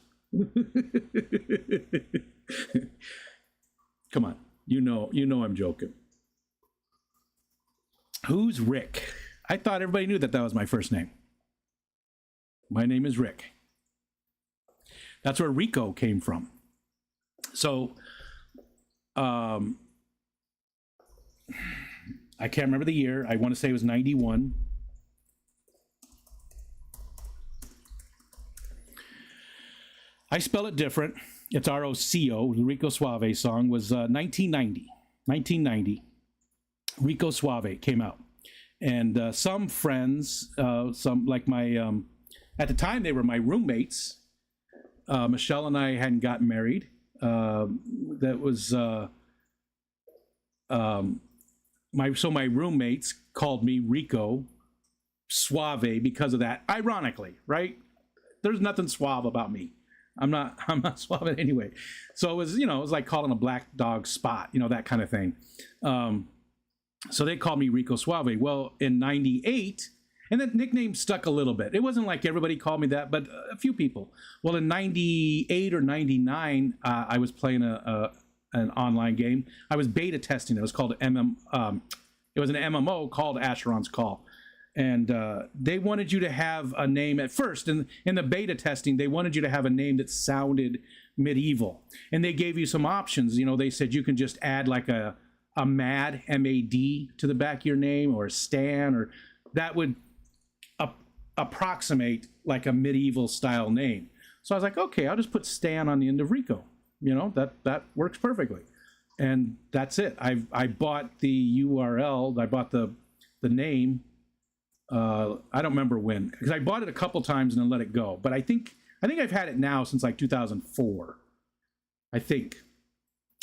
Come on, you know I'm joking. Who's Rick? I thought everybody knew that was my first name. My name is Rick. That's where Rico came from. So, I can't remember the year. I want to say it was 91. I spell it different. It's R-O-C-O. The Rico Suave song was 1990. 1990. Rico Suave came out. And some friends, some like my, at the time they were my roommates. Michelle and I hadn't gotten married. That was, my roommates called me Rico Suave because of that. Ironically, right? There's nothing suave about me. I'm not suave anyway. So it was, it was like calling a black dog Spot, that kind of thing. So they called me Rico Suave. Well, in 98, and that nickname stuck a little bit. It wasn't like everybody called me that, but a few people. Well, in 98 or 99, I was playing an online game. I was beta testing. It was called it was an MMO called Asheron's Call. And they wanted you to have a name at first. In the beta testing, they wanted you to have a name that sounded medieval. And they gave you some options. They said you can just add like a MAD, M-A-D, to the back of your name, or Stan, or that would approximate like a medieval style name. So I was like, okay, I'll just put Stan on the end of Rico. That works perfectly. And that's it. I bought the URL. I bought the name. I don't remember when, because I bought it a couple times and then let it go. But I think I've had it now since like 2004. I think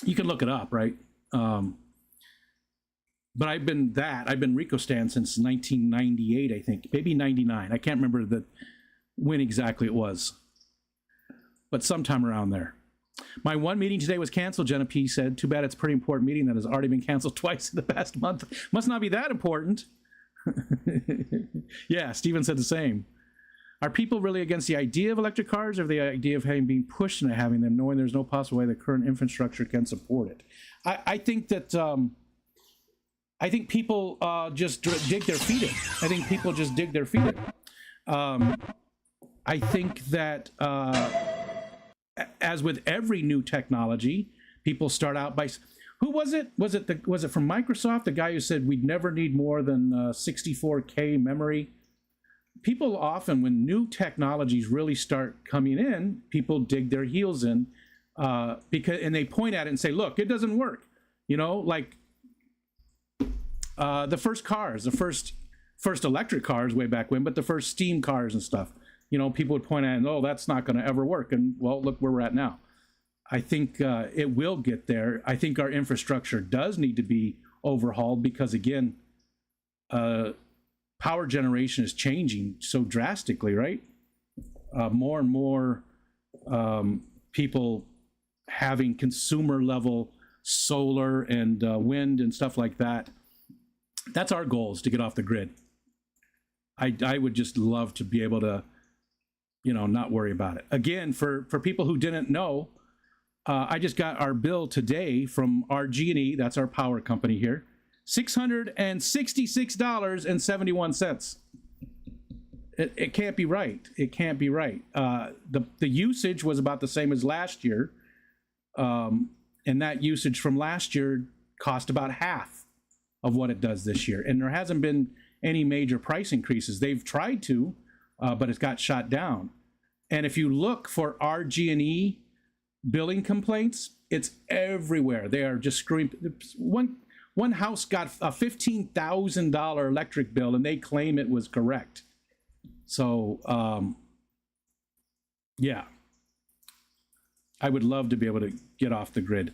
you can look it up, right? But I've been Rico Stan since 1998, I think, maybe 99. I can't remember when exactly it was, but sometime around there. My one meeting today was canceled, Jenna P said. Too bad, it's a pretty important meeting that has already been canceled twice in the past month. Must not be that important. Yeah, Steven said the same. Are people really against the idea of electric cars, or the idea of being pushed into having them, knowing there's no possible way the current infrastructure can support it? I think that I think people just dig their feet in. I think people just dig their feet in. I think that as with every new technology, people start out by, who was it? Was it from Microsoft? The guy who said we'd never need more than 64K memory. People often, when new technologies really start coming in, people dig their heels in and they point at it and say, "Look, it doesn't work." Like the first cars, the first electric cars way back when, but the first steam cars and stuff. People would point at it, "Oh, that's not going to ever work." And well, look where we're at now. I think it will get there. I think our infrastructure does need to be overhauled because, again, power generation is changing so drastically, right? More and more people having consumer level solar and wind and stuff like that. That's our goal, is to get off the grid. I would just love to be able to, not worry about it. Again, for people who didn't know, I just got our bill today from RG&E, that's our power company here, $666.71. It can't be right. It can't be right. The usage was about the same as last year, and that usage from last year cost about half of what it does this year. And there hasn't been any major price increases. They've tried to, but it's got shot down. And if you look for RG&E billing complaints, it's everywhere. They are just screwing. One one house got a $15,000 electric bill, and they claim it was correct. So, yeah, I would love to be able to get off the grid.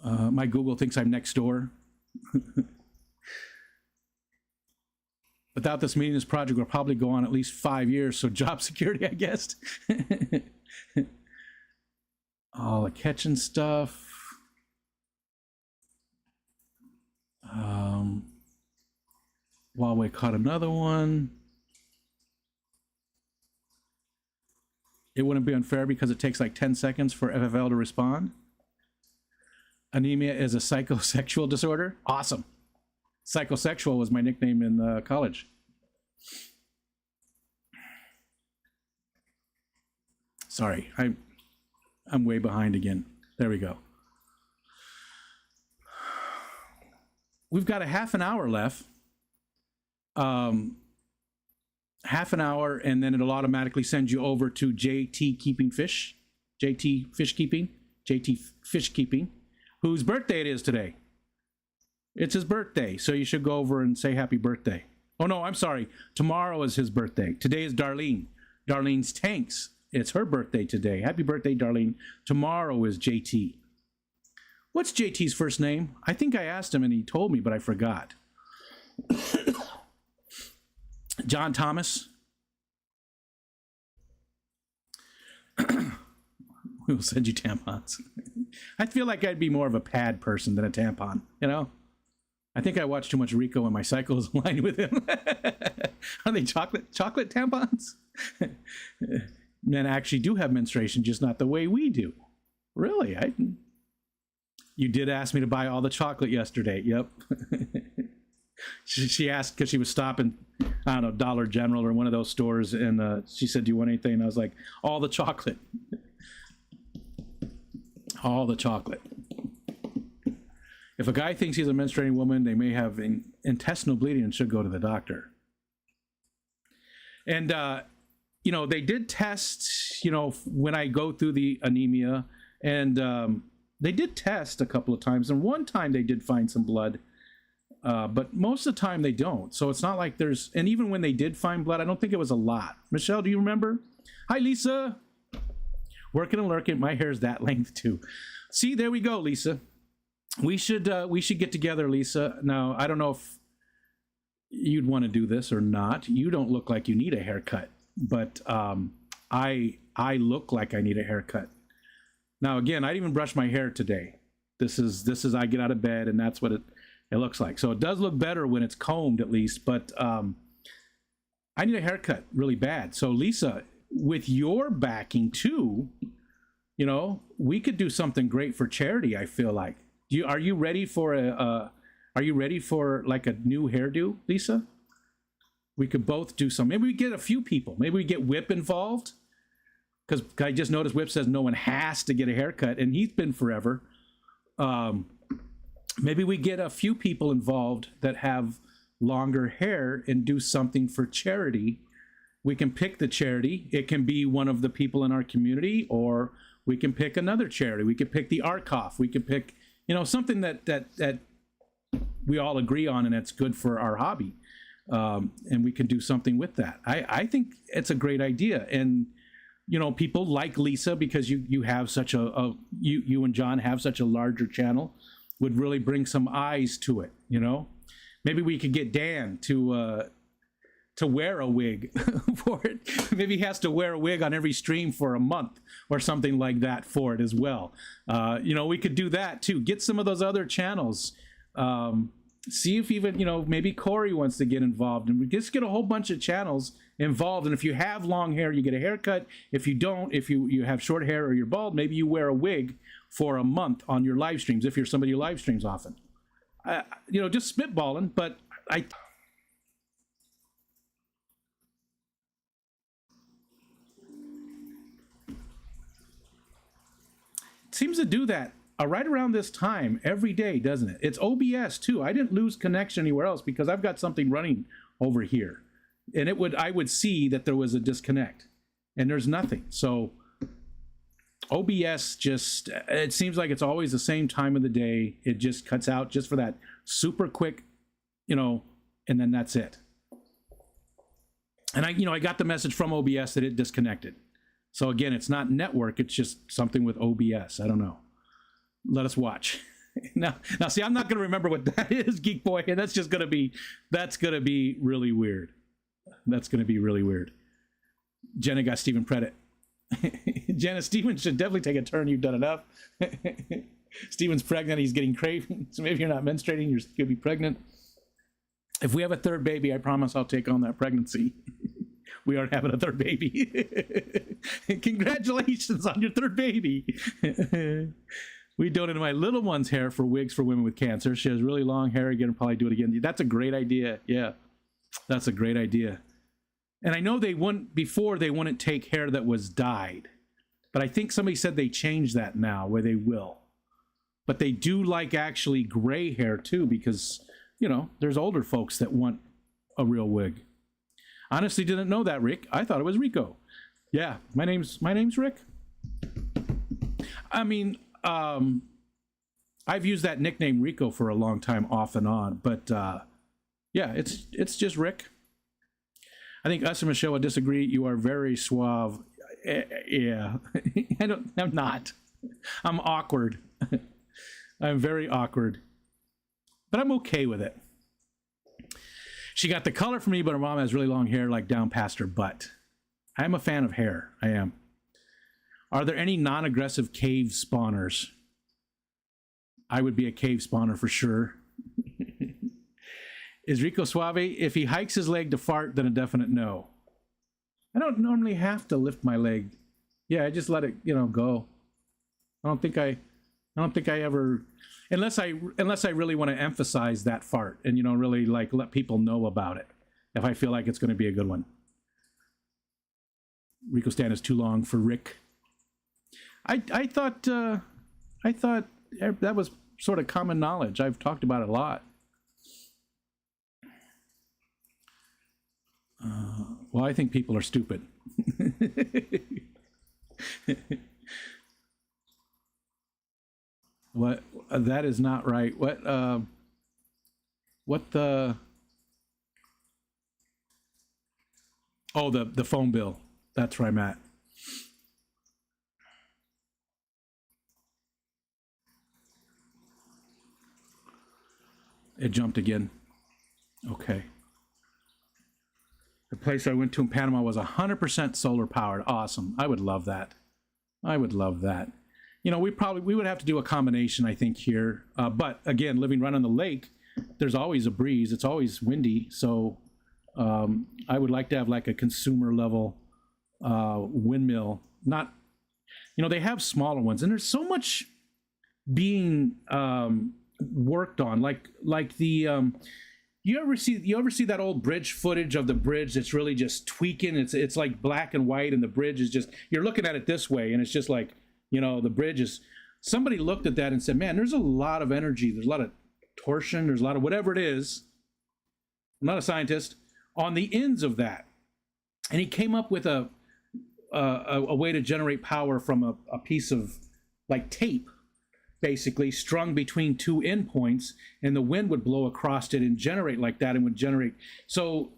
My Google thinks I'm next door. Without this meeting, this project will probably go on at least 5 years. So job security, I guess. All the catching stuff. Huawei caught another one. It wouldn't be unfair because it takes like 10 seconds for FFL to respond. Anemia is a psychosexual disorder. Awesome. Psychosexual was my nickname in college. Sorry, I'm way behind again. There we go. We've got a half an hour left. Half an hour, and then it'll automatically send you over to JT Keeping Fish, JT Fish Keeping, JT Fish Keeping, whose birthday it is today. It's his birthday, so you should go over and say happy birthday. Oh no, I'm sorry. Tomorrow is his birthday. Today is Darlene. Darlene's Tanks. It's her birthday today. Happy birthday, Darlene. Tomorrow is JT. What's JT's first name? I think I asked him and he told me, but I forgot. John Thomas. We will send you tampons. I feel like I'd be more of a pad person than a tampon, you know? I think I watch too much Rico when my cycle is aligned with him. Are they chocolate tampons? Men actually do have menstruation, just not the way we do. Really? You did ask me to buy all the chocolate yesterday. Yep. She asked because she was stopping, I don't know, Dollar General or one of those stores, and she said, do you want anything? And I was like, all the chocolate. All the chocolate. If a guy thinks he's a menstruating woman, they may have intestinal bleeding and should go to the doctor. And, you know, they did test, you know, when I go through the anemia, and they did test a couple of times. And one time they did find some blood. But most of the time they don't. So it's not like there's, and even when they did find blood, I don't think it was a lot. Michelle, do you remember? Hi, Lisa. Working and lurking. My hair's that length too. See, there we go, Lisa. We should get together, Lisa. Now, I don't know if you'd want to do this or not. You don't look like you need a haircut, but I look like I need a haircut. Now, again, I didn't even brush my hair today. This is I get out of bed and that's what it looks like. So it does look better when it's combed at least, but I need a haircut really bad. So Lisa, with your backing too, you know, we could do something great for charity, I feel like. Are you ready for like a new hairdo, Lisa? We could both do some. Maybe we get a few people. Maybe we get Whip involved. Because I just noticed Whip says no one has to get a haircut, and he's been forever. Maybe we get a few people involved that have longer hair and do something for charity. We can pick the charity. It can be one of the people in our community, or we can pick another charity. We could pick the Arkoff. We could pick, you know, something that we all agree on and that's good for our hobby. And we can do something with that. I think it's a great idea. And, you know, people like Lisa, because you have such you and John have such a larger channel, would really bring some eyes to it, you know? Maybe we could get Dan to wear a wig for it. Maybe he has to wear a wig on every stream for a month or something like that for it as well. You know, we could do that too. Get some of those other channels. See if even, you know, maybe Corey wants to get involved, and we just get a whole bunch of channels involved. And if you have long hair, you get a haircut. If you don't, if you have short hair or you're bald, maybe you wear a wig for a month on your live streams if you're somebody who live streams often. You know, just spitballing, but I seems to do that right around this time every day, doesn't it? It's OBS too. I didn't lose connection anywhere else because I've got something running over here, and I would see that there was a disconnect, and there's nothing. So OBS just, it seems like it's always the same time of the day. It just cuts out just for that super quick, and then that's it. And I got the message from OBS that it disconnected. So again, it's not network, it's just something with OBS. I don't know. Let us watch. Now see, I'm not going to remember what that is, Geek Boy, and that's going to be really weird. That's going to be really weird. Jenna got Stephen Predit. Jenna, Stephen should definitely take a turn. You've done enough. Stephen's pregnant. He's getting cravings. So maybe you're not menstruating. You're going to be pregnant. If we have a third baby, I promise I'll take on that pregnancy. We aren't having a third baby. Congratulations on your third baby. We donated my little one's hair for wigs for women with cancer. She has really long hair. Again, I'll probably do it again. That's a great idea. Yeah, that's a great idea. And I know they wouldn't take hair that was dyed. But I think somebody said they changed that now, where they will. But they do like actually gray hair too, because, there's older folks that want a real wig. Honestly, didn't know that, Rick. I thought it was Rico. Yeah, my name's Rick. I mean, I've used that nickname Rico for a long time, off and on. But yeah, it's just Rick. I think us and Michelle would disagree. You are very suave. Yeah, I'm not. I'm awkward. I'm very awkward. But I'm okay with it. She got the color for me, but her mom has really long hair, like down past her butt. I am a fan of hair. I am. Are there any non-aggressive cave spawners? I would be a cave spawner for sure. Is Rico suave? If he hikes his leg to fart, then a definite no. I don't normally have to lift my leg. Yeah, I just let it, go. I don't think I ever, unless I really want to emphasize that fart and really like let people know about it. If I feel like it's going to be a good one. Rico stand is too long for Rick. I thought that was sort of common knowledge. I've talked about it a lot. Well, I think people are stupid. What? That is not right. What the? Oh, the phone bill. That's where I'm at. It jumped again. Okay. The place I went to in Panama was 100% solar powered. Awesome. I would love that. I would love that. We would have to do a combination, I think, here. But again, living right on the lake, there's always a breeze. It's always windy. So I would like to have like a consumer level windmill. Not, they have smaller ones, and there's so much being worked on. Like the you ever see that old bridge footage of the bridge that's really just tweaking? It's like black and white, and the bridge is just, you're looking at it this way, and it's just like, the bridge is, somebody looked at that and said, man, there's a lot of energy, there's a lot of torsion, there's a lot of whatever it is. I'm not a scientist, on the ends of that. And he came up with a way to generate power from a piece of like tape, basically strung between two endpoints, and the wind would blow across it and generate like that, and would generate. So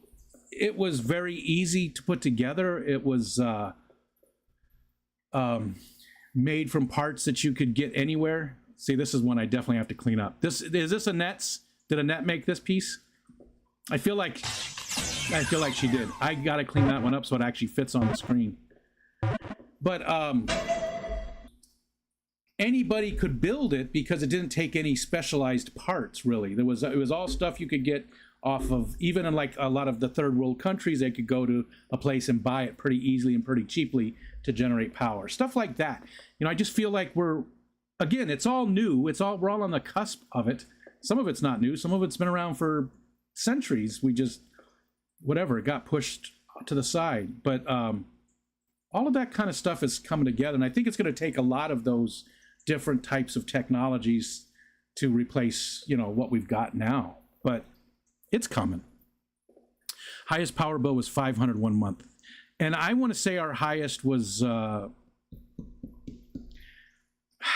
it was very easy to put together. It was made from parts that you could get anywhere. See, this is one I definitely have to clean up. Is this Annette's? Did Annette make this piece? I feel like she did. I gotta clean that one up so it actually fits on the screen. But anybody could build it because it didn't take any specialized parts, really. It was all stuff you could get off of, even in like a lot of the third world countries. They could go to a place and buy it pretty easily and pretty cheaply to generate power. Stuff like that. I just feel like again, it's all new. We're all on the cusp of it. Some of it's not new. Some of it's been around for centuries. We just, whatever, it got pushed to the side. But all of that kind of stuff is coming together. And I think it's going to take a lot of those different types of technologies to replace, what we've got now. But it's coming. Highest power bill was $500 one month. And I want to say our highest was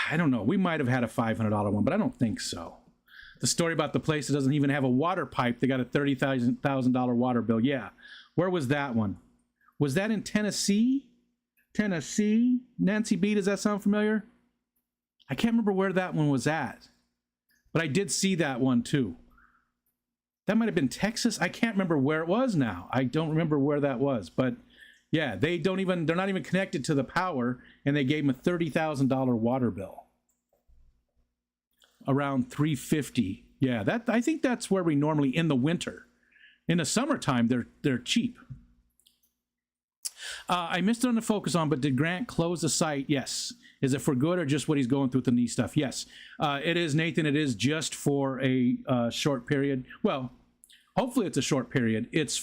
I don't know. We might have had a $500 one, but I don't think so. The story about the place that doesn't even have a water pipe. They got a $30,000 water bill. Yeah. Where was that one? Was that in Tennessee? Tennessee? Nancy B, does that sound familiar? I can't remember where that one was at, but I did see that one too. That might have been Texas. I can't remember where it was now. I don't remember where that was, but yeah, they're not even connected to the power, and they gave them a $30,000 water bill. Around $350. Yeah, I think that's where we normally, in the winter. In the summertime, they're cheap. I missed it on the focus on, but did Grant close the site? Yes. Is it for good or just what he's going through with the knee stuff? Yes. It is, Nathan. It is just for a short period. Well, hopefully it's a short period. It's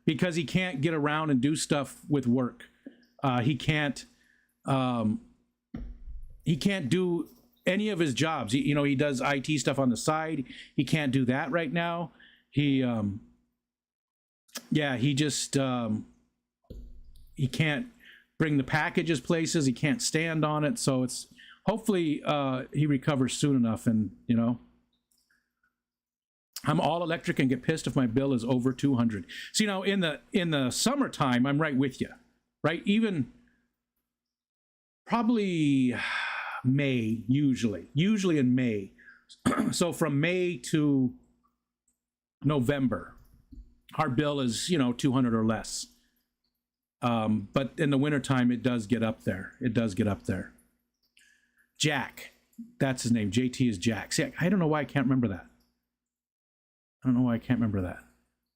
because he can't get around and do stuff with work. He can't do any of his jobs. He does IT stuff on the side. He can't do that right now. He can't bring the packages places. He can't stand on it. So it's hopefully he recovers soon enough. And I'm all electric and get pissed if my bill is over 200. So in the summertime, I'm right with you, right? Even probably May, usually in May. So from May to November, our bill is 200 or less. But in the wintertime, it does get up there. Jack, that's his name. JT is Jack. See, I don't know why I can't remember that.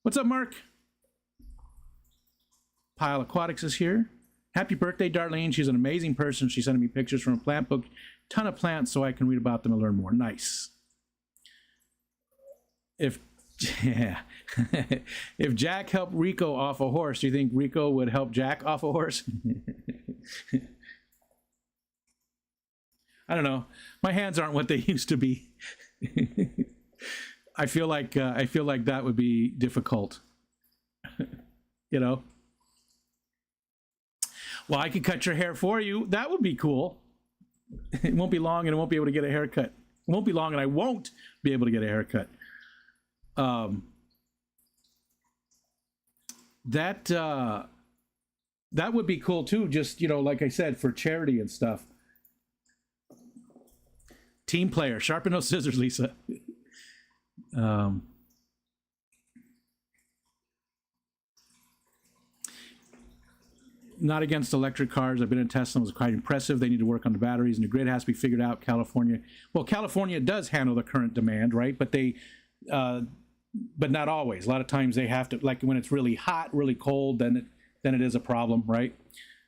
What's up, Mark? Pile Aquatics is here. Happy birthday, Darlene. She's an amazing person. She's sending me pictures from a plant book. Ton of plants so I can read about them and learn more. Nice. If Jack helped Rico off a horse, do you think Rico would help Jack off a horse? I don't know. My hands aren't what they used to be. I feel like that would be difficult. Well, I could cut your hair for you. That would be cool. It won't be long, and I won't be able to get a haircut. It won't be long, and I won't be able to get a haircut. That would be cool too. Just like I said, for charity and stuff. Team player, sharpen those scissors, Lisa. Not against electric cars. I've been in Tesla. It was quite impressive. They need to work on the batteries, and the grid has to be figured out. California does handle the current demand, right? But but not always. A lot of times they have to, like when it's really hot, really cold, then it is a problem, right?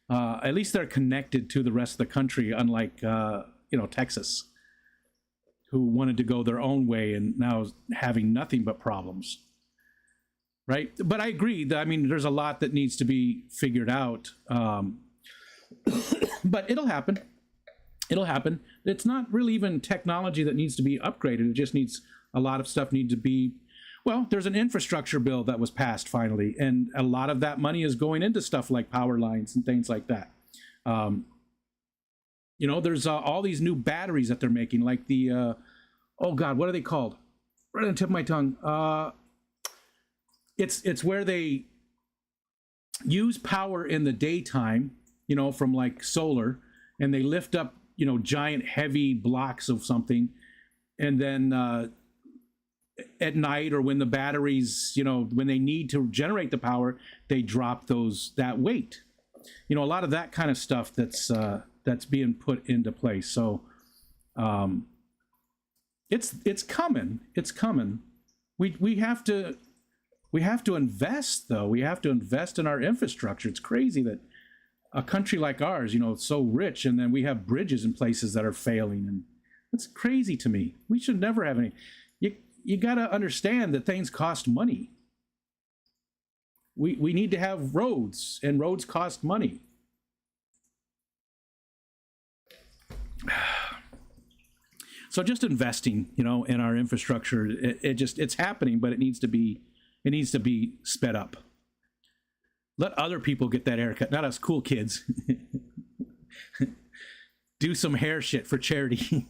At least they're connected to the rest of the country, unlike Texas, who wanted to go their own way and now is having nothing but problems, right? But I agree that there's a lot that needs to be figured out, but it'll happen. It's not really even technology that needs to be upgraded. It just needs a lot of stuff need to be. Well, there's an infrastructure bill that was passed finally, and a lot of that money is going into stuff like power lines and things like that. There's all these new batteries that they're making, like the, oh God, what are they called? Right on the tip of my tongue. It's where they use power in the daytime, from like solar, and they lift up, giant heavy blocks of something, and then at night, or when the batteries, when they need to generate the power, they drop that weight. A lot of that kind of stuff that's being put into place. So it's coming. We have to invest, though. We have to invest in our infrastructure. It's crazy that a country like ours, it's so rich, and then we have bridges in places that are failing, and it's crazy to me. We should never have any. You got to understand that things cost money. We need to have roads, and roads cost money. So just investing, in our infrastructure, it's happening, but it needs to be sped up. Let other people get that haircut, not us cool kids. do some hair shit for charity.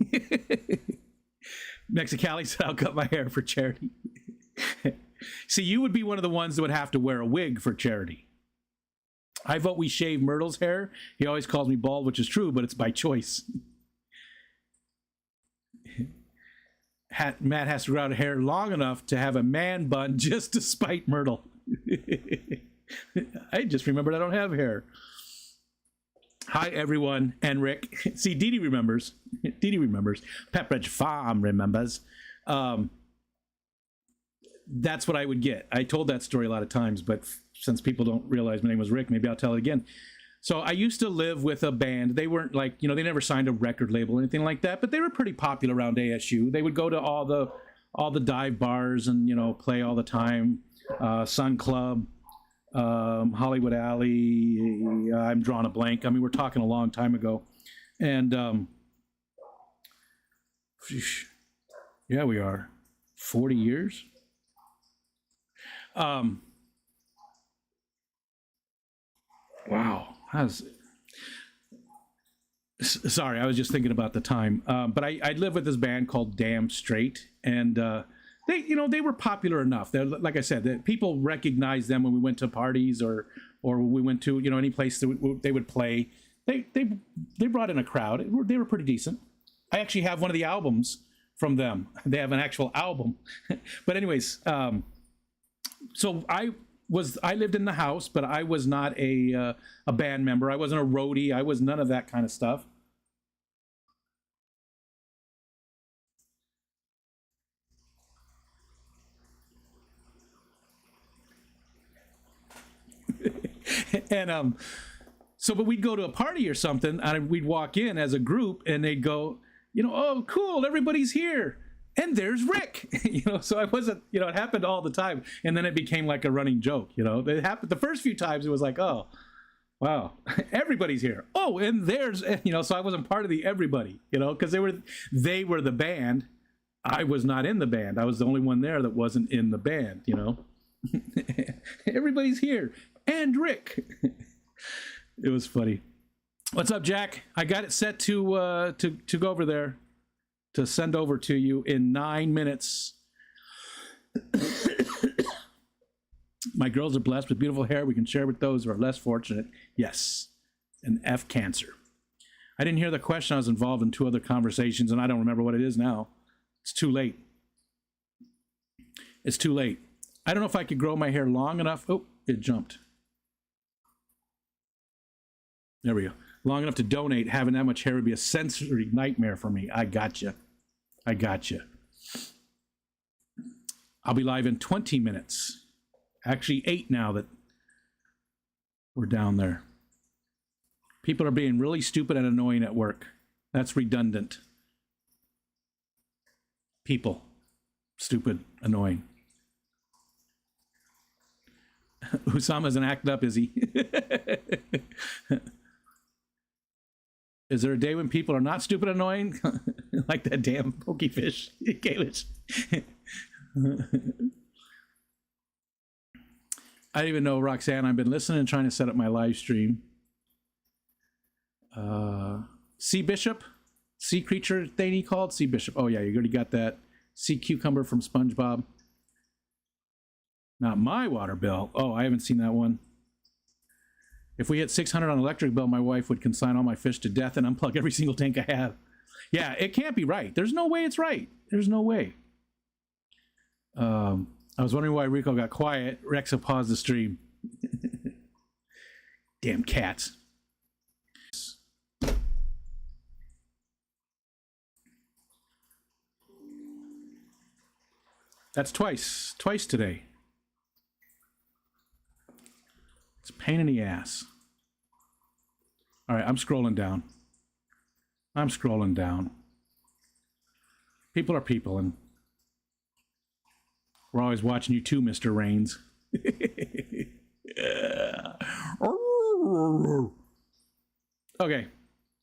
Mexicali said, I'll cut my hair for charity. See, you would be one of the ones that would have to wear a wig for charity. I vote we shave Myrtle's hair. He always calls me bald, which is true, but it's by choice. Matt has to grow out hair long enough to have a man bun just to spite Myrtle. I just remembered I don't have hair. Hi, everyone. And Rick. See, Dee Dee remembers. Dee Dee remembers. Pepperidge Farm remembers. That's what I would get. I told that story a lot of times, but since people don't realize my name was Rick, maybe I'll tell it again. So I used to live with a band. They weren't like, you know, they never signed a record label or anything like that, but they were pretty popular around ASU. They would go to all the dive bars and, you know, play all the time. Sun Club, Hollywood Alley. I'm drawing a blank. I mean, we're talking a long time ago. And yeah, we are. 40 years. Wow. Sorry, I was just thinking about the time. But I lived with this band called Damn Straight, and they were popular enough. They're, like I said, that people recognized them when we went to parties or we went to, you know, any place that they would play. They brought in a crowd. They were pretty decent. I actually have one of the albums from them. They have an actual album. But anyways, so I lived in the house, but I was not a band member. I wasn't a roadie. I was none of that kind of stuff. And so, but we'd go to a party or something, and we'd walk in as a group, and they'd go, you know, oh, cool, everybody's here. And there's Rick, you know, so I wasn't, you know, it happened all the time. And then it became like a running joke, you know, it happened the first few times. It was like, oh, wow, everybody's here. Oh, and there's, you know, so I wasn't part of the everybody, you know, because they were the band. I was not in the band. I was the only one there that wasn't in the band, you know. Everybody's here. And Rick. It was funny. What's up, Jack? I got it set to go over there, to send over to you in 9 minutes. My girls are blessed with beautiful hair we can share with those who are less fortunate. Yes, and F cancer. I didn't hear the question. I was involved in 2 other conversations, and I don't remember what it is now. It's too late. It's too late. I don't know if I could grow my hair long enough. Oh, it jumped. There we go. Long enough to donate. Having that much hair would be a sensory nightmare for me. I gotcha. I gotcha. I'll be live in 20 minutes. Actually, 8 now that we're down there. People are being really stupid and annoying at work. That's redundant. People. Stupid, annoying. Usama isn't acting up, is he? Is there a day when people are not stupid annoying? Like that damn pokey fish, Kalish. I don't even know, Roxanne. I've been listening and trying to set up my live stream. Sea Bishop? Sea creature thing he called? Sea Bishop. Oh, yeah, you already got that. Sea cucumber from SpongeBob. Not my water bill. Oh, I haven't seen that one. If we hit 600 on electric bill, my wife would consign all my fish to death and unplug every single tank I have. Yeah, it can't be right. There's no way it's right. There's no way. I was wondering why Rico got quiet. Rexa paused the stream. Damn cats. That's twice. Twice today. It's a pain in the ass. All right, I'm scrolling down. I'm scrolling down. People are people, and we're always watching you too, Mr. Rains. Okay,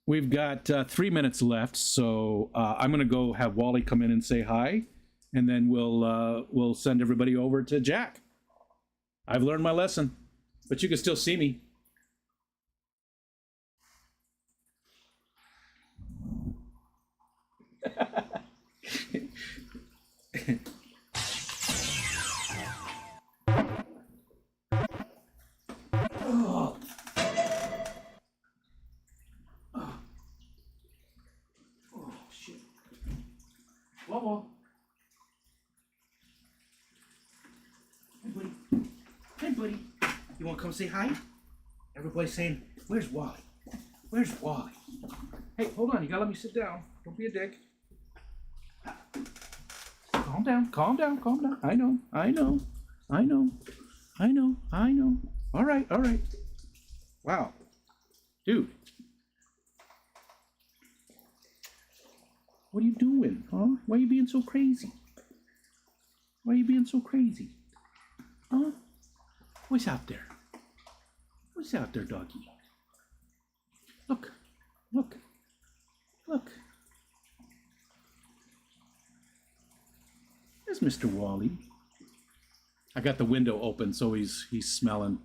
we've got 3 minutes left, so I'm going to go have Wally come in and say hi, and then we'll send everybody over to Jack. I've learned my lesson, but you can still see me. Oh. Oh. Oh, shit. Whoa. Hey, buddy. Hey, buddy. You want to come say hi? Everybody's saying, where's Wally? Where's Wally? Hey, hold on. You gotta let me sit down. Don't be a dick. Calm down. Calm down. Calm down. I know. All right. Wow. Dude. What are you doing, huh? Why are you being so crazy? Why are you being so crazy? Huh? What's out there? What's out there, doggy? Look. There's Mr. Wally. I got the window open, so he's smelling.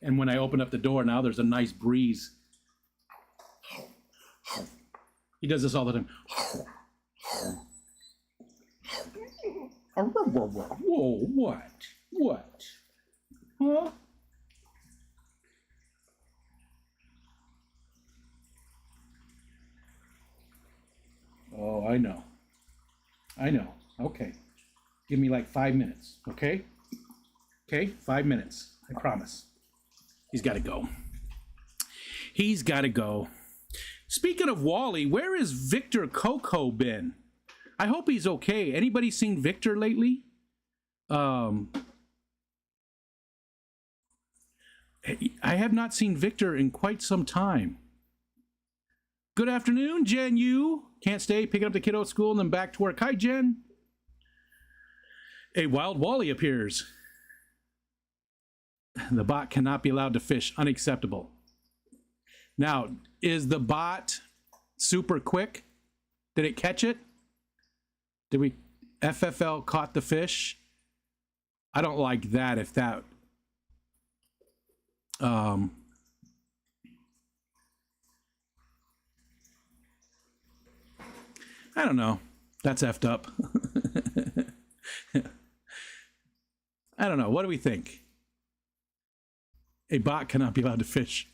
And when I open up the door now, there's a nice breeze. He does this all the time. Whoa, what? Huh? Oh, I know. Okay. Give me like 5 minutes, okay? Okay, 5 minutes. I promise. He's got to go. Speaking of Wally, where has Victor Coco been? I hope he's okay. Anybody seen Victor lately? I have not seen Victor in quite some time. Good afternoon, Jen Yu. Can't stay, picking up the kiddo at school and then back to work. Hi, Jen. A wild Wally appears. The bot cannot be allowed to fish. Unacceptable. Now, is the bot super quick? Did it catch it? Did we... FFL caught the fish? I don't like that if that... I don't know. That's effed up. I don't know. What do we think? A bot cannot be allowed to fish.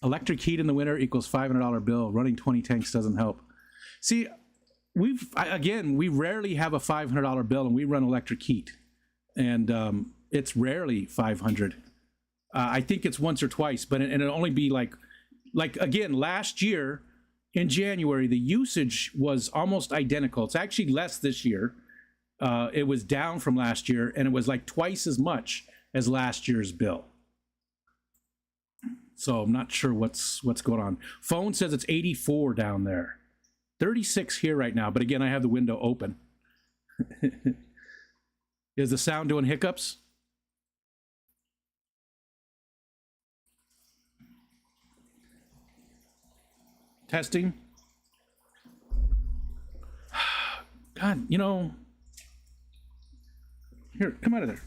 Electric heat in the winter equals $500 bill. Running 20 tanks doesn't help. See, we rarely have a $500 bill, and we run electric heat, and it's rarely 500. I think it's once or twice, but it'll only be like again last year in January the usage was almost identical. It's actually less this year. It was down from last year, and it was like twice as much as last year's bill. So I'm not sure what's going on. Phone says it's 84 down there. 36 here right now, but again, I have the window open. Is the sound doing hiccups? Testing. God, you know. Here, come out of there.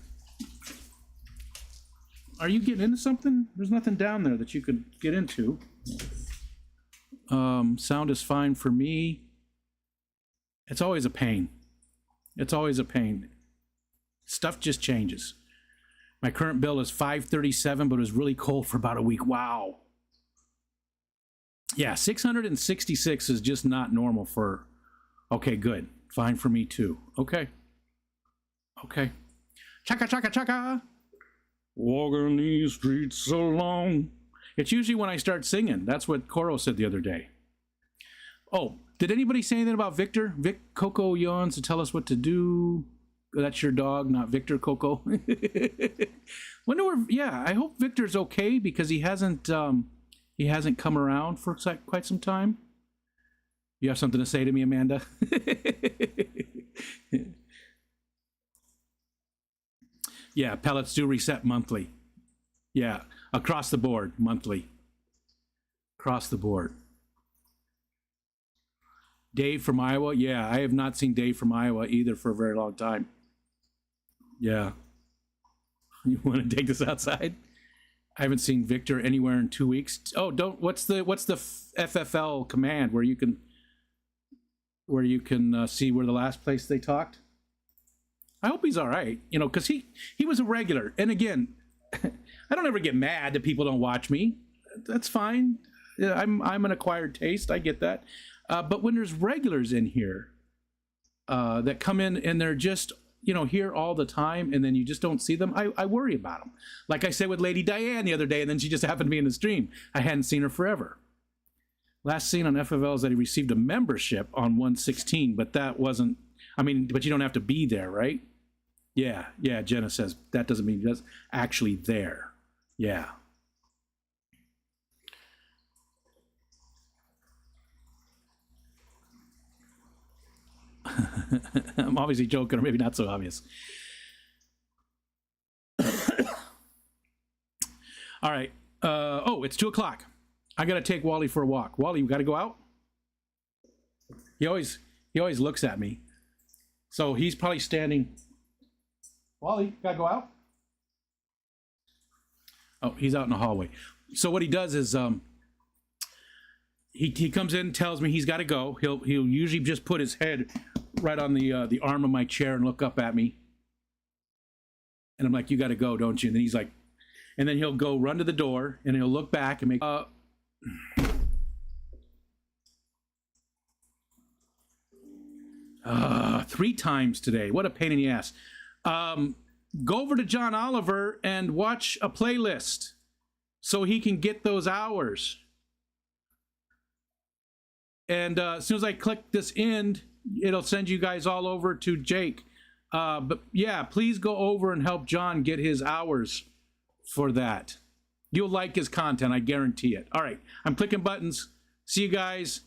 Are you getting into something? There's nothing down there that you could get into. Sound is fine for me. It's always a pain. It's always a pain. Stuff just changes. My current bill is $537, but it was really cold for about a week. Wow. Yeah, 666 is just not normal for... Okay, good. Fine for me too. Okay. Chaka, chaka, chaka. Walking these streets so long. It's usually when I start singing. That's what Coro said the other day. Oh, did anybody say anything about Victor? Vic Coco yawns to tell us what to do. That's your dog, not Victor Coco. Wonder where... Yeah, I hope Victor's okay because he hasn't come around for quite some time. You have something to say to me, Amanda? Yeah, pellets do reset monthly. Yeah, across the board, monthly. Across the board. Dave from Iowa? Yeah, I have not seen Dave from Iowa either for a very long time. Yeah. You want to take this outside? I haven't seen Victor anywhere in 2 weeks. Oh, don't. What's the FFL command where you can where you can see where the last place they talked. I hope he's all right, you know, because he was a regular. And again, I don't ever get mad that people don't watch me. That's fine. I'm an acquired taste. I get that. But when there's regulars in here that come in and they're just, you know, here all the time, and then you just don't see them, I worry about them. Like I said with Lady Diane the other day, and then she just happened to be in the stream. I hadn't seen her forever. Last seen on FFL is that he received a membership on 116, but that wasn't, I mean, but you don't have to be there, right? Yeah, Jenna says that doesn't mean that's actually there. Yeah. I'm obviously joking, or maybe not so obvious. All right. Oh, it's 2 o'clock. I gotta take Wally for a walk. Wally, you gotta go out? He always looks at me. So he's probably standing. Wally, gotta go out? Oh, he's out in the hallway. So what he does is he comes in, tells me he's gotta go. He'll usually just put his head right on the arm of my chair and look up at me. And I'm like, you gotta go, don't you? And then he's like, and then he'll go run to the door and he'll look back and make 3 times today. What a pain in the ass. Go over to John Oliver and watch a playlist so he can get those hours. And as soon as I click this end, it'll send you guys all over to Jake. But yeah, please go over and help John get his hours for that. You'll like his content, I guarantee it. All right, I'm clicking buttons. See you guys.